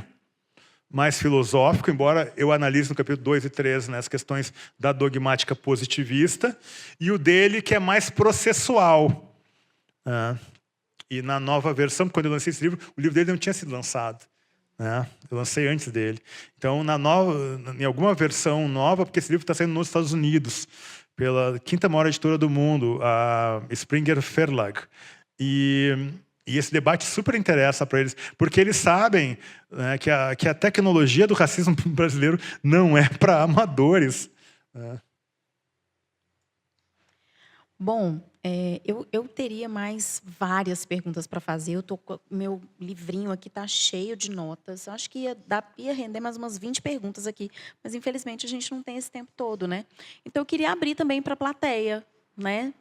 mais filosófico, embora eu analise no capítulo 2 e 3 as questões da dogmática positivista, e o dele, que é mais processual. E na nova versão, quando eu lancei esse livro, o livro dele não tinha sido lançado. Eu lancei antes dele. Então, em alguma versão nova, porque esse livro está saindo nos Estados Unidos, pela 5ª maior editora do mundo, a Springer Verlag. E E esse debate super interessa para eles, porque eles sabem, né, que a tecnologia do racismo brasileiro não é para amadores. Né? Bom, eu teria mais várias perguntas para fazer. Meu livrinho aqui está cheio de notas. Acho que ia render mais umas 20 perguntas aqui, mas infelizmente a gente não tem esse tempo todo, né? Então eu queria abrir também para a plateia, né?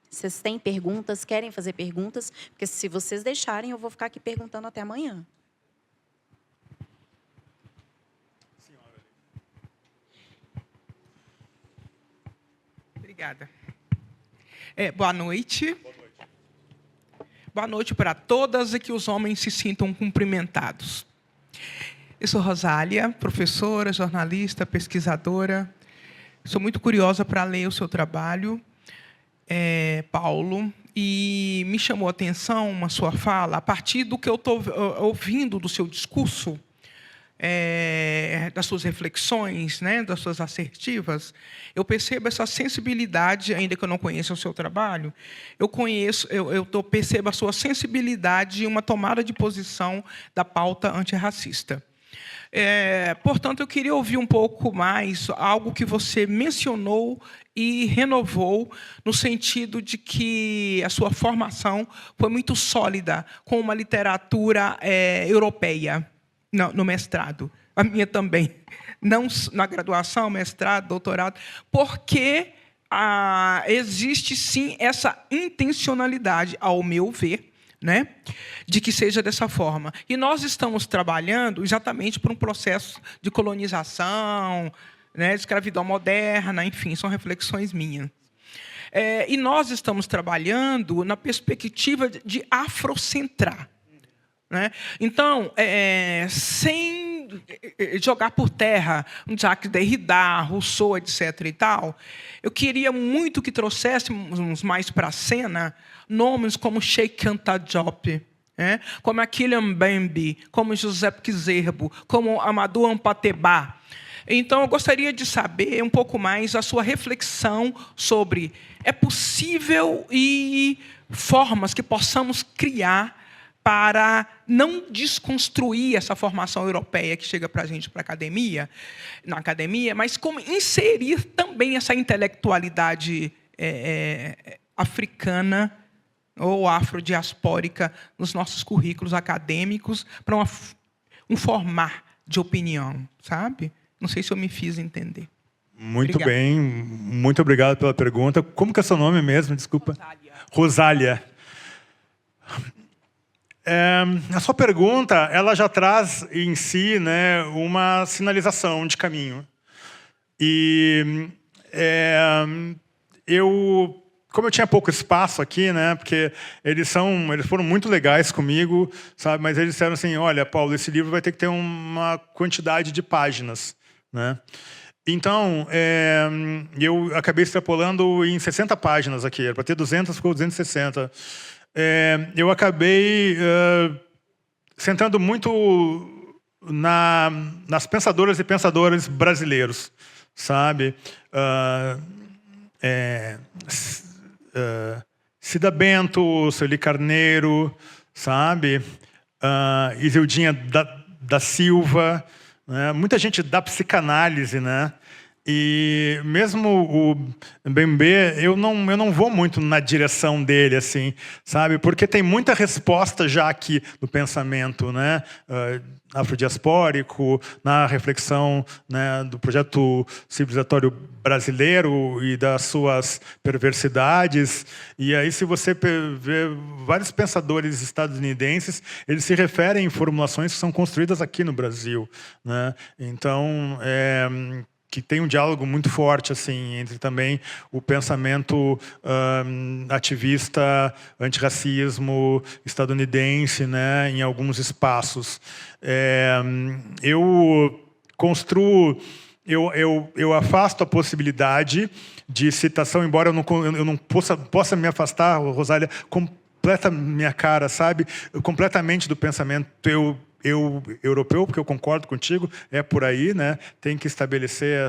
Vocês têm perguntas, querem fazer perguntas? Porque se vocês deixarem, eu vou ficar aqui perguntando até amanhã. Obrigada. Boa noite. Boa noite para todas e que os homens se sintam cumprimentados. Eu sou Rosália, professora, jornalista, pesquisadora. Sou muito curiosa para ler o seu trabalho, Paulo, e me chamou a atenção uma sua fala, a partir do que eu estou ouvindo do seu discurso, das suas reflexões, né, das suas assertivas, eu percebo essa sensibilidade, ainda que eu não conheça o seu trabalho, eu percebo a sua sensibilidade em uma tomada de posição da pauta antirracista. Portanto, eu queria ouvir um pouco mais algo que você mencionou e renovou, no sentido de que a sua formação foi muito sólida com uma literatura europeia no mestrado. A minha também. Não na graduação, mestrado, doutorado, porque existe, sim, essa intencionalidade, ao meu ver, né, de que seja dessa forma. E nós estamos trabalhando exatamente por um processo de colonização, né, de escravidão moderna, enfim, são reflexões minhas. E nós estamos trabalhando na perspectiva de afrocentrar. Né? Então, sem jogar por terra um Jacques Derrida, Rousseau, etc. e tal, eu queria muito que trouxéssemos mais para a cena nomes como Cheikh Anta Diop, como Kylian Mbappé, como José Kizerbo, como Amadou Hampâté-Bâ. Então, eu gostaria de saber um pouco mais a sua reflexão sobre é possível e formas que possamos criar para não desconstruir essa formação europeia que chega para a gente na academia, mas como inserir também essa intelectualidade africana ou afrodiaspórica nos nossos currículos acadêmicos para um formar de opinião, sabe? Não sei se eu me fiz entender. Muito Obrigado. bem, muito obrigado pela pergunta. Como que é seu nome mesmo? Desculpa. Rosália. A sua pergunta, ela já traz em si, né, uma sinalização de caminho. E como eu tinha pouco espaço aqui, né, porque eles foram muito legais comigo, sabe, mas eles disseram assim, olha, Paulo, esse livro vai ter que ter uma quantidade de páginas, né? Então, eu acabei extrapolando em 60 páginas aqui, era para ter 200, ficou 260. Eu acabei centrando muito nas pensadoras e pensadores brasileiros, sabe? Cida Bento, Sueli Carneiro, sabe? Isildinha da Silva, né? Muita gente da psicanálise, né? E mesmo o Mbembe, eu não vou muito na direção dele, assim, sabe? Porque tem muita resposta já aqui no pensamento, né? Afrodiaspórico, na reflexão, né, do projeto civilizatório brasileiro e das suas perversidades. E aí, se você vê vários pensadores estadunidenses, eles se referem em formulações que são construídas aqui no Brasil, né? Então, que tem um diálogo muito forte assim entre também o pensamento ativista, antirracismo estadunidense, né, em alguns espaços. Eu construo, eu afasto a possibilidade de citação, embora eu não possa me afastar, Rosália, completa minha cara, sabe, completamente do pensamento. Eu europeu, porque eu concordo contigo, é por aí, né? Tem que estabelecer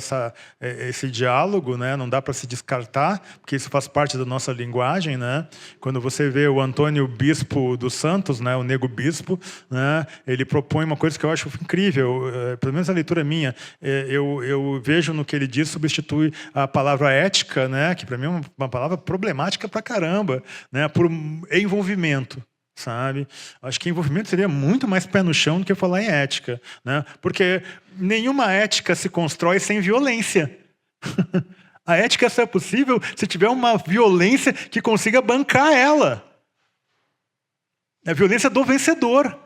esse diálogo, né? Não dá para se descartar, porque isso faz parte da nossa linguagem, né? Quando você vê o Antônio Bispo dos Santos, né? O Nego Bispo, né? Ele propõe uma coisa que eu acho incrível, pelo menos a leitura minha, eu vejo no que ele diz, substitui a palavra ética, né? Que para mim é uma palavra problemática pra caramba, né? Por envolvimento. Sabe? Acho que envolvimento seria muito mais pé no chão do que falar em ética, né? Porque nenhuma ética se constrói sem violência. A ética só é possível se tiver uma violência que consiga bancar ela. É a violência do vencedor.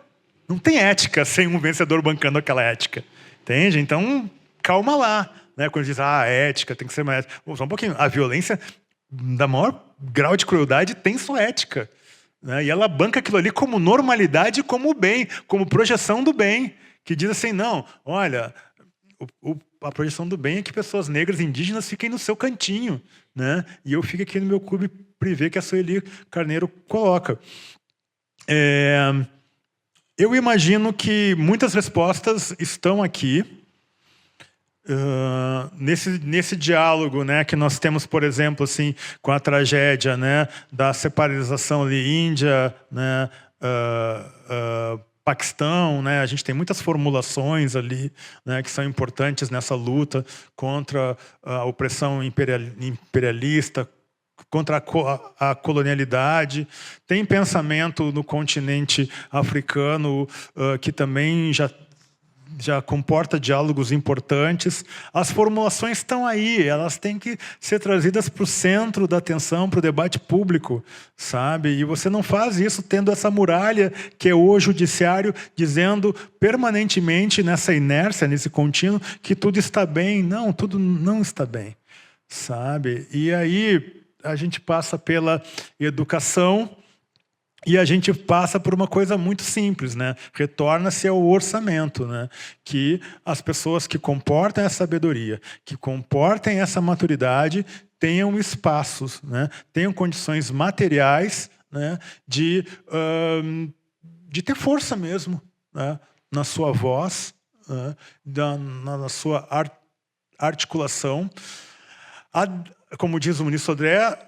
Não tem ética sem um vencedor bancando aquela ética. Entende? Então, calma lá. Né? Quando diz, ética tem que ser mais... Só um pouquinho. A violência, da maior grau de crueldade, tem sua ética. E ela banca aquilo ali como normalidade, como bem, como projeção do bem, que diz assim, não, olha, a projeção do bem é que pessoas negras indígenas fiquem no seu cantinho, né? E eu fico aqui no meu clube privê que a Sueli Carneiro coloca. Eu imagino que muitas respostas estão aqui, nesse diálogo, né, que nós temos, por exemplo, assim, com a tragédia, né, da separatização ali, Índia, né, Paquistão, né, a gente tem muitas formulações ali, né, que são importantes nessa luta contra a opressão imperialista, contra a colonialidade. Tem pensamento no continente africano que também já comporta diálogos importantes. As formulações estão aí, elas têm que ser trazidas para o centro da atenção, para o debate público, sabe? E você não faz isso tendo essa muralha que é o judiciário dizendo permanentemente nessa inércia, nesse contínuo, que tudo está bem. Não, tudo não está bem, sabe? E aí a gente passa pela educação, e a gente passa por uma coisa muito simples, né? Retorna-se ao orçamento, né? Que as pessoas que comportam essa sabedoria, que comportem essa maturidade, tenham espaços, né? Tenham condições materiais, né? De ter força mesmo, né? Na sua voz, né? Na sua articulação. Como diz o ministro Sodré,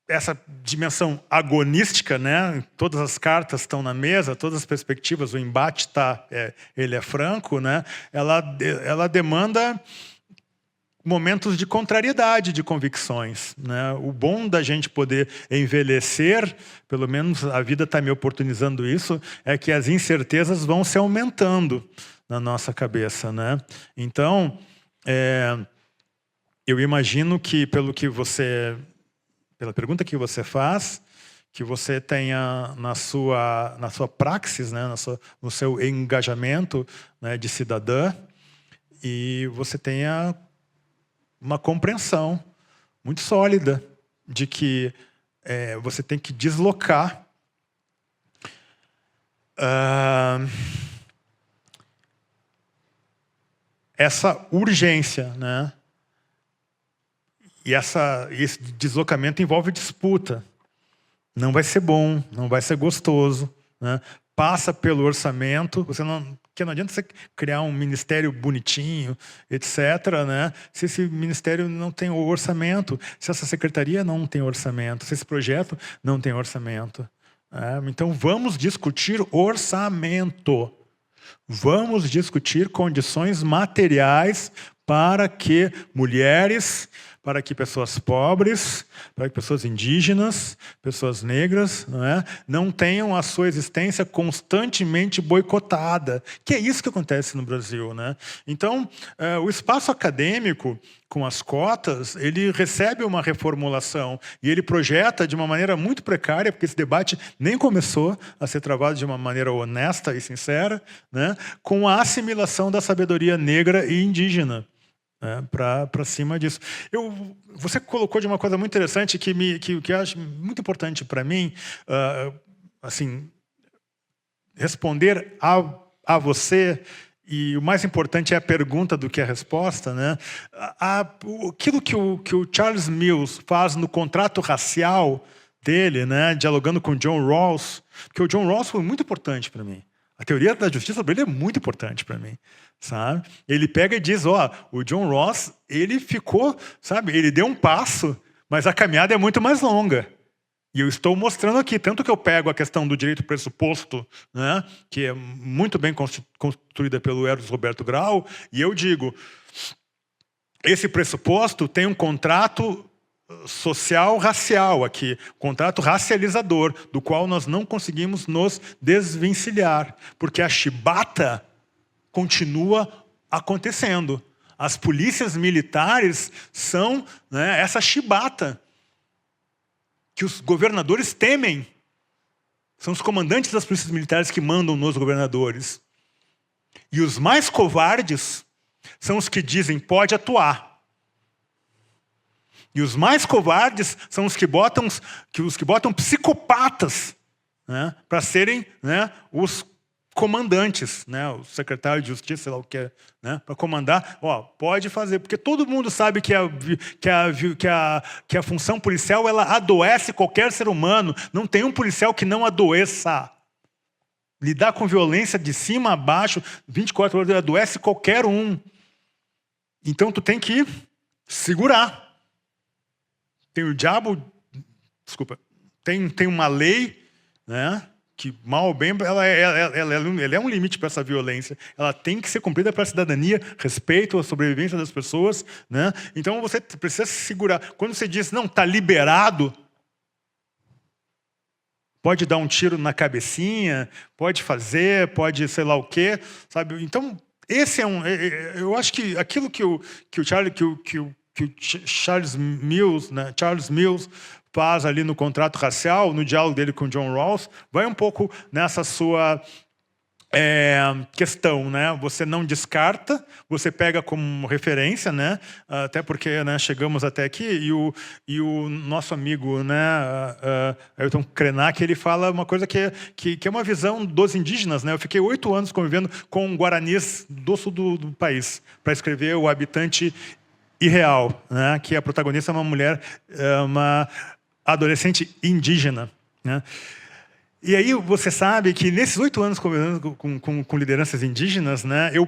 essa dimensão agonística, né? Todas as cartas estão na mesa, todas as perspectivas, o embate ele é franco, né? Ela demanda momentos de contrariedade de convicções, né? O bom da gente poder envelhecer, pelo menos a vida está me oportunizando isso, é que as incertezas vão se aumentando na nossa cabeça, né? Então, eu imagino que pela pergunta que você faz, que você tenha na sua praxis, né, no seu engajamento, né, de cidadã, e você tenha uma compreensão muito sólida de que você tem que deslocar essa urgência, né? E esse deslocamento envolve disputa. Não vai ser bom, não vai ser gostoso, né? Passa pelo orçamento. Porque não adianta você criar um ministério bonitinho, etc., né? Se esse ministério não tem o orçamento, se essa secretaria não tem orçamento, se esse projeto não tem orçamento. Então, vamos discutir orçamento. Vamos discutir condições materiais para que mulheres, para que pessoas pobres, para que pessoas indígenas, pessoas negras, não tenham a sua existência constantemente boicotada. Que é isso que acontece no Brasil, né? Então, o espaço acadêmico, com as cotas, ele recebe uma reformulação e ele projeta de uma maneira muito precária, porque esse debate nem começou a ser travado de uma maneira honesta e sincera, né? Com a assimilação da sabedoria negra e indígena. Para cima disso. Você colocou de uma coisa muito interessante que eu acho muito importante para mim, assim, responder a você, e o mais importante é a pergunta do que a resposta, né? Aquilo que o Charles Mills faz no contrato racial dele, né? Dialogando com John Rawls, porque o John Rawls foi muito importante para mim. A teoria da justiça sobre ele é muito importante para mim, sabe? Ele pega e diz, o John Ross, ele ficou, sabe? Ele deu um passo, mas a caminhada é muito mais longa. E eu estou mostrando aqui, tanto que eu pego a questão do direito pressuposto, né, que é muito bem construída pelo Eros Roberto Grau, e eu digo, esse pressuposto tem um contrato social racial aqui, contrato racializador, do qual nós não conseguimos nos desvencilhar, porque a chibata continua acontecendo. As polícias militares são, né, essa chibata que os governadores temem. São os comandantes das polícias militares que mandam nos governadores. E os mais covardes são os que dizem, pode atuar. E os mais covardes são os que botam psicopatas, né, para serem, né, os comandantes, né, o secretário de justiça, sei lá o que é, né, para comandar, pode fazer, porque todo mundo sabe que a função policial ela adoece qualquer ser humano, não tem um policial que não adoeça. Lidar com violência de cima a baixo, 24 horas, adoece qualquer um. Então tu tem que segurar. Tem o diabo, desculpa, tem uma lei, né, que mal ou bem, ela é um limite para essa violência. Ela tem que ser cumprida para a cidadania, respeito à sobrevivência das pessoas, né? Então você precisa se segurar. Quando você diz, não, está liberado, pode dar um tiro na cabecinha, pode fazer, pode sei lá o quê, sabe? Então, esse é eu acho que aquilo que o Charles Mills, né, faz ali no contrato racial, no diálogo dele com John Rawls, vai um pouco nessa sua questão, né? Você não descarta, você pega como referência, né? Até porque, né, chegamos até aqui e o nosso amigo, né, Ailton Krenak, ele fala uma coisa que é uma visão dos indígenas, né? Eu fiquei 8 anos convivendo com guaranis do sul do país para escrever O Habitante Irreal, né? Que a protagonista é uma mulher, uma adolescente indígena, né? E aí você sabe que nesses 8 anos conversando com lideranças indígenas, né, eu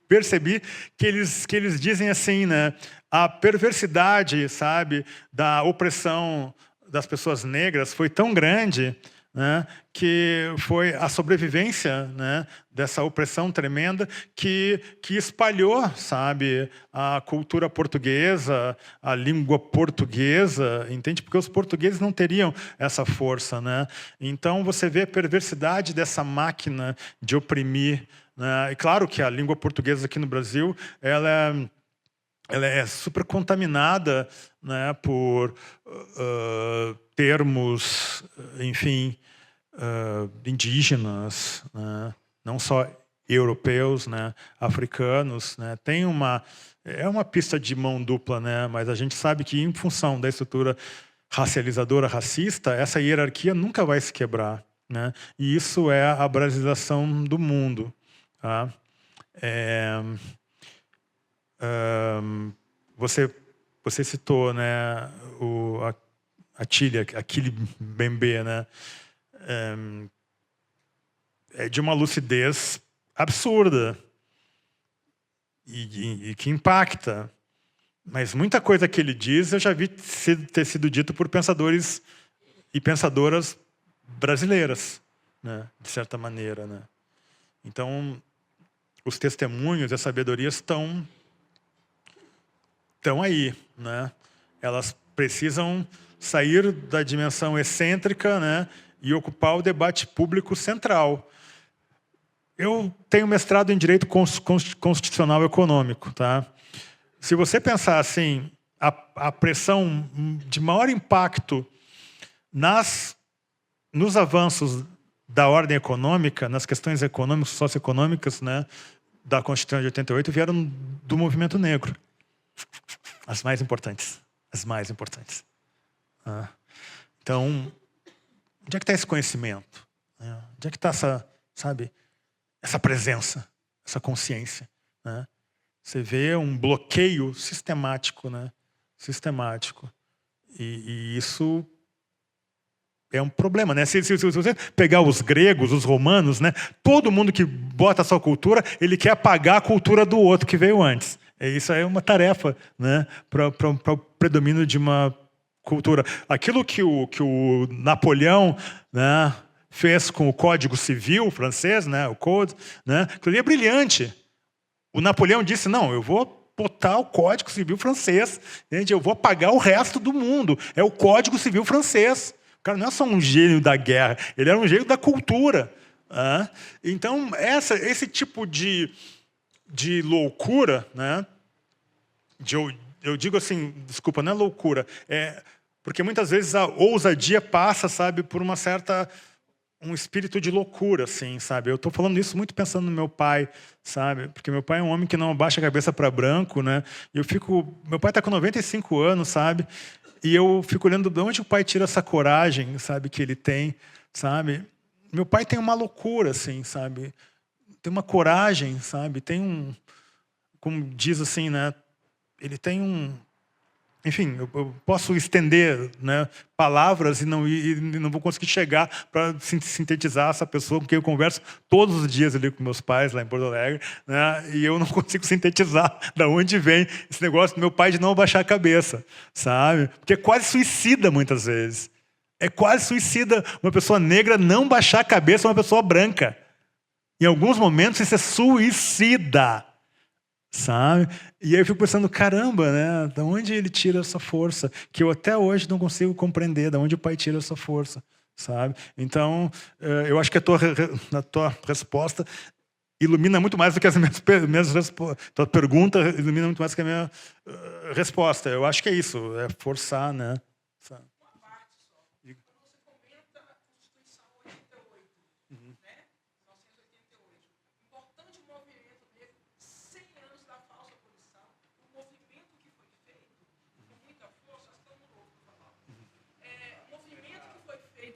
percebi que eles dizem assim, né, a perversidade, sabe, da opressão das pessoas negras foi tão grande, né, que foi a sobrevivência, né, dessa opressão tremenda que espalhou, sabe, a cultura portuguesa, a língua portuguesa, entende? Porque os portugueses não teriam essa força, né? Então você vê a perversidade dessa máquina de oprimir, né? E claro que a língua portuguesa aqui no Brasil, ela é super contaminada, né, por termos, enfim, indígenas, né, não só europeus, né, africanos, né, é uma pista de mão dupla, né, mas a gente sabe que em função da estrutura racializadora, racista, essa hierarquia nunca vai se quebrar, né, e isso é a brasilização do mundo, tá? Você citou, né, Achille Mbembe, né? É de uma lucidez absurda e que impacta. Mas muita coisa que ele diz eu já vi ter sido dito por pensadores e pensadoras brasileiras, né, de certa maneira, né? Então, os testemunhos e a sabedoria estão aí, né? Elas precisam sair da dimensão excêntrica, né, e ocupar o debate público central. Eu tenho mestrado em Direito Constitucional Econômico, tá? Se você pensar assim, a pressão de maior impacto nos avanços da ordem econômica, nas questões econômicas, socioeconômicas, né, da Constituição de 88, vieram do movimento negro. As mais importantes. Então, onde é que está esse conhecimento? Onde é que está essa presença, essa consciência? Né? Você vê um bloqueio sistemático, né? Sistemático. E isso é um problema, né? Se você pegar os gregos, os romanos, né? Todo mundo que bota a sua cultura, ele quer apagar a cultura do outro que veio antes. Isso é uma tarefa, né? Para o predomínio de uma cultura. Aquilo que o Napoleão, né, fez com o Código Civil francês, né? O Code, né? Aquilo ali é brilhante. O Napoleão disse, não, eu vou botar o Código Civil francês, entende? Eu vou apagar o resto do mundo. É o Código Civil francês. O cara não é só um gênio da guerra, ele era um gênio da cultura. Então, esse tipo de loucura, né? Eu digo assim, desculpa, não é loucura, porque muitas vezes a ousadia passa, sabe, por um espírito de loucura, assim, sabe? Eu estou falando isso muito pensando no meu pai, sabe? Porque meu pai é um homem que não abaixa a cabeça para branco, né? Meu pai está com 95 anos, sabe? E eu fico olhando de onde o pai tira essa coragem, sabe, que ele tem, sabe? Meu pai tem uma loucura, assim, sabe? Tem uma coragem, sabe? Tem como diz assim, né? Ele tem enfim, eu posso estender, né, palavras e não vou conseguir chegar para sintetizar essa pessoa com quem eu converso todos os dias ali com meus pais, lá em Porto Alegre, né, e eu não consigo sintetizar de onde vem esse negócio do meu pai de não abaixar a cabeça, sabe? Porque é quase suicida muitas vezes. É quase suicida uma pessoa negra não baixar a cabeça a uma pessoa branca. Em alguns momentos isso é suicida. Sabe? E aí eu fico pensando, caramba, né? Da onde ele tira essa força? Que eu até hoje não consigo compreender de onde o pai tira essa força, sabe? Então, eu acho que a tua resposta ilumina muito mais do que as minhas respostas. Tua pergunta ilumina muito mais do que a minha resposta. Eu acho que é isso, é forçar, né? Sabe?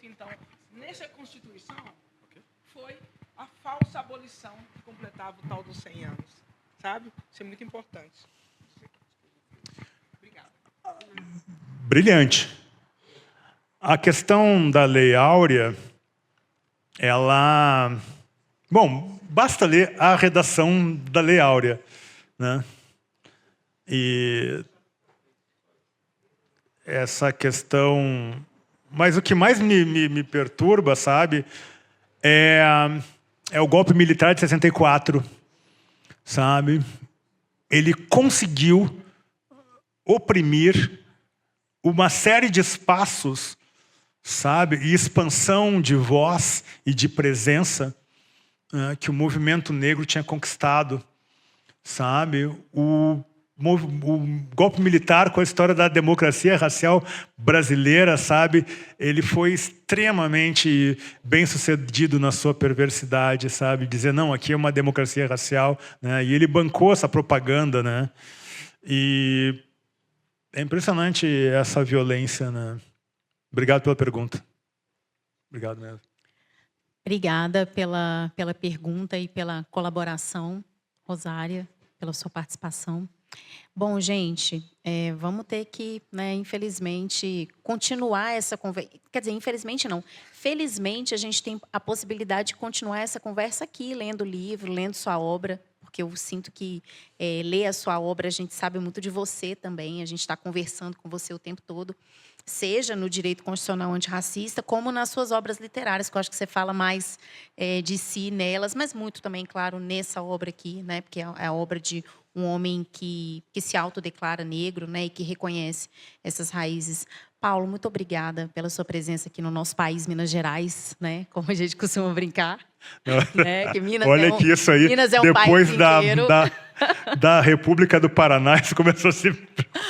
Então, nessa Constituição, foi a falsa abolição que completava o tal dos 100 anos. Sabe? Isso é muito importante. Obrigado. Brilhante. A questão da Lei Áurea, bom, basta ler a redação da Lei Áurea, né? E essa questão... Mas o que mais me perturba, sabe, é o golpe militar de 64, sabe? Ele conseguiu oprimir uma série de espaços, sabe, e expansão de voz e de presença que o movimento negro tinha conquistado, sabe? O golpe militar, com a história da democracia racial brasileira, sabe? Ele foi extremamente bem-sucedido na sua perversidade, sabe? Dizer, não, aqui é uma democracia racial, né? E ele bancou essa propaganda, né? E é impressionante essa violência, né? Obrigado pela pergunta. Obrigado mesmo. Obrigada pela pergunta e pela colaboração, Rosária, pela sua participação. Bom, gente, vamos ter que, né, infelizmente, continuar essa conversa. Quer dizer, infelizmente não. Felizmente, a gente tem a possibilidade de continuar essa conversa aqui, lendo o livro, lendo sua obra, porque eu sinto que ler a sua obra, a gente sabe muito de você também, a gente está conversando com você o tempo todo, seja no direito constitucional antirracista, como nas suas obras literárias, que eu acho que você fala mais de si nelas, mas muito também, claro, nessa obra aqui, né, porque é a obra de um homem que se autodeclara negro, né, e que reconhece essas raízes. Paulo, muito obrigada pela sua presença aqui no nosso país, Minas Gerais, né, como a gente costuma brincar. Né, que Minas olha que isso aí, Minas é um depois país da República do Paraná, isso começou a ser...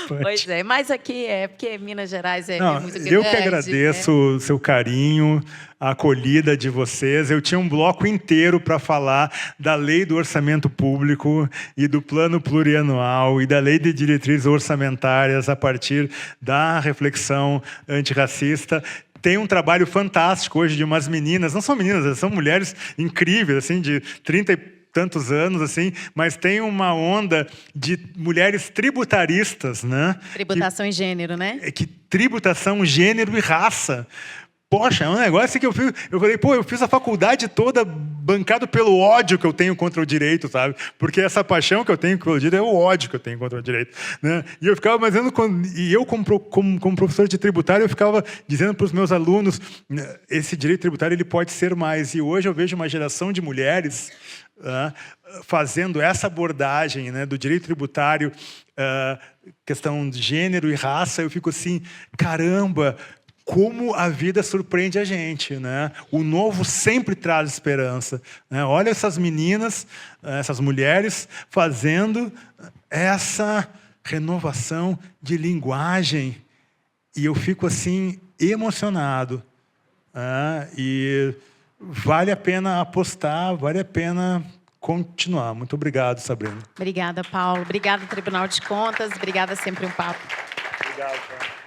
Pois é, mas aqui porque Minas Gerais é muito grande. Eu que agradeço o seu carinho, a acolhida de vocês. Eu tinha um bloco inteiro para falar da Lei do Orçamento Público e do Plano Plurianual e da Lei de Diretrizes Orçamentárias a partir da reflexão antirracista. Tem um trabalho fantástico hoje de umas meninas, não são meninas, são mulheres incríveis, assim, de 30 e tantos anos, assim, mas tem uma onda de mulheres tributaristas, né? Tributação e gênero, né? Que tributação, gênero e raça. Poxa, é um negócio que eu falei, pô, eu fiz a faculdade toda bancado pelo ódio que eu tenho contra o direito, sabe? Porque essa paixão que eu tenho pelo direito é o ódio que eu tenho contra o direito, né? E eu ficava como professor de tributário, eu ficava dizendo para os meus alunos, esse direito tributário ele pode ser mais. E hoje eu vejo uma geração de mulheres fazendo essa abordagem, né, do direito tributário, questão de gênero e raça. Eu fico assim, caramba, como a vida surpreende a gente, né? O novo sempre traz esperança, né? Olha essas meninas, essas mulheres fazendo essa renovação de linguagem e eu fico assim emocionado, né? E vale a pena apostar, vale a pena continuar. Muito obrigado, Sabrina. Obrigada, Paulo. Obrigada, Tribunal de Contas. Obrigada, sempre um papo. Obrigado, Paulo.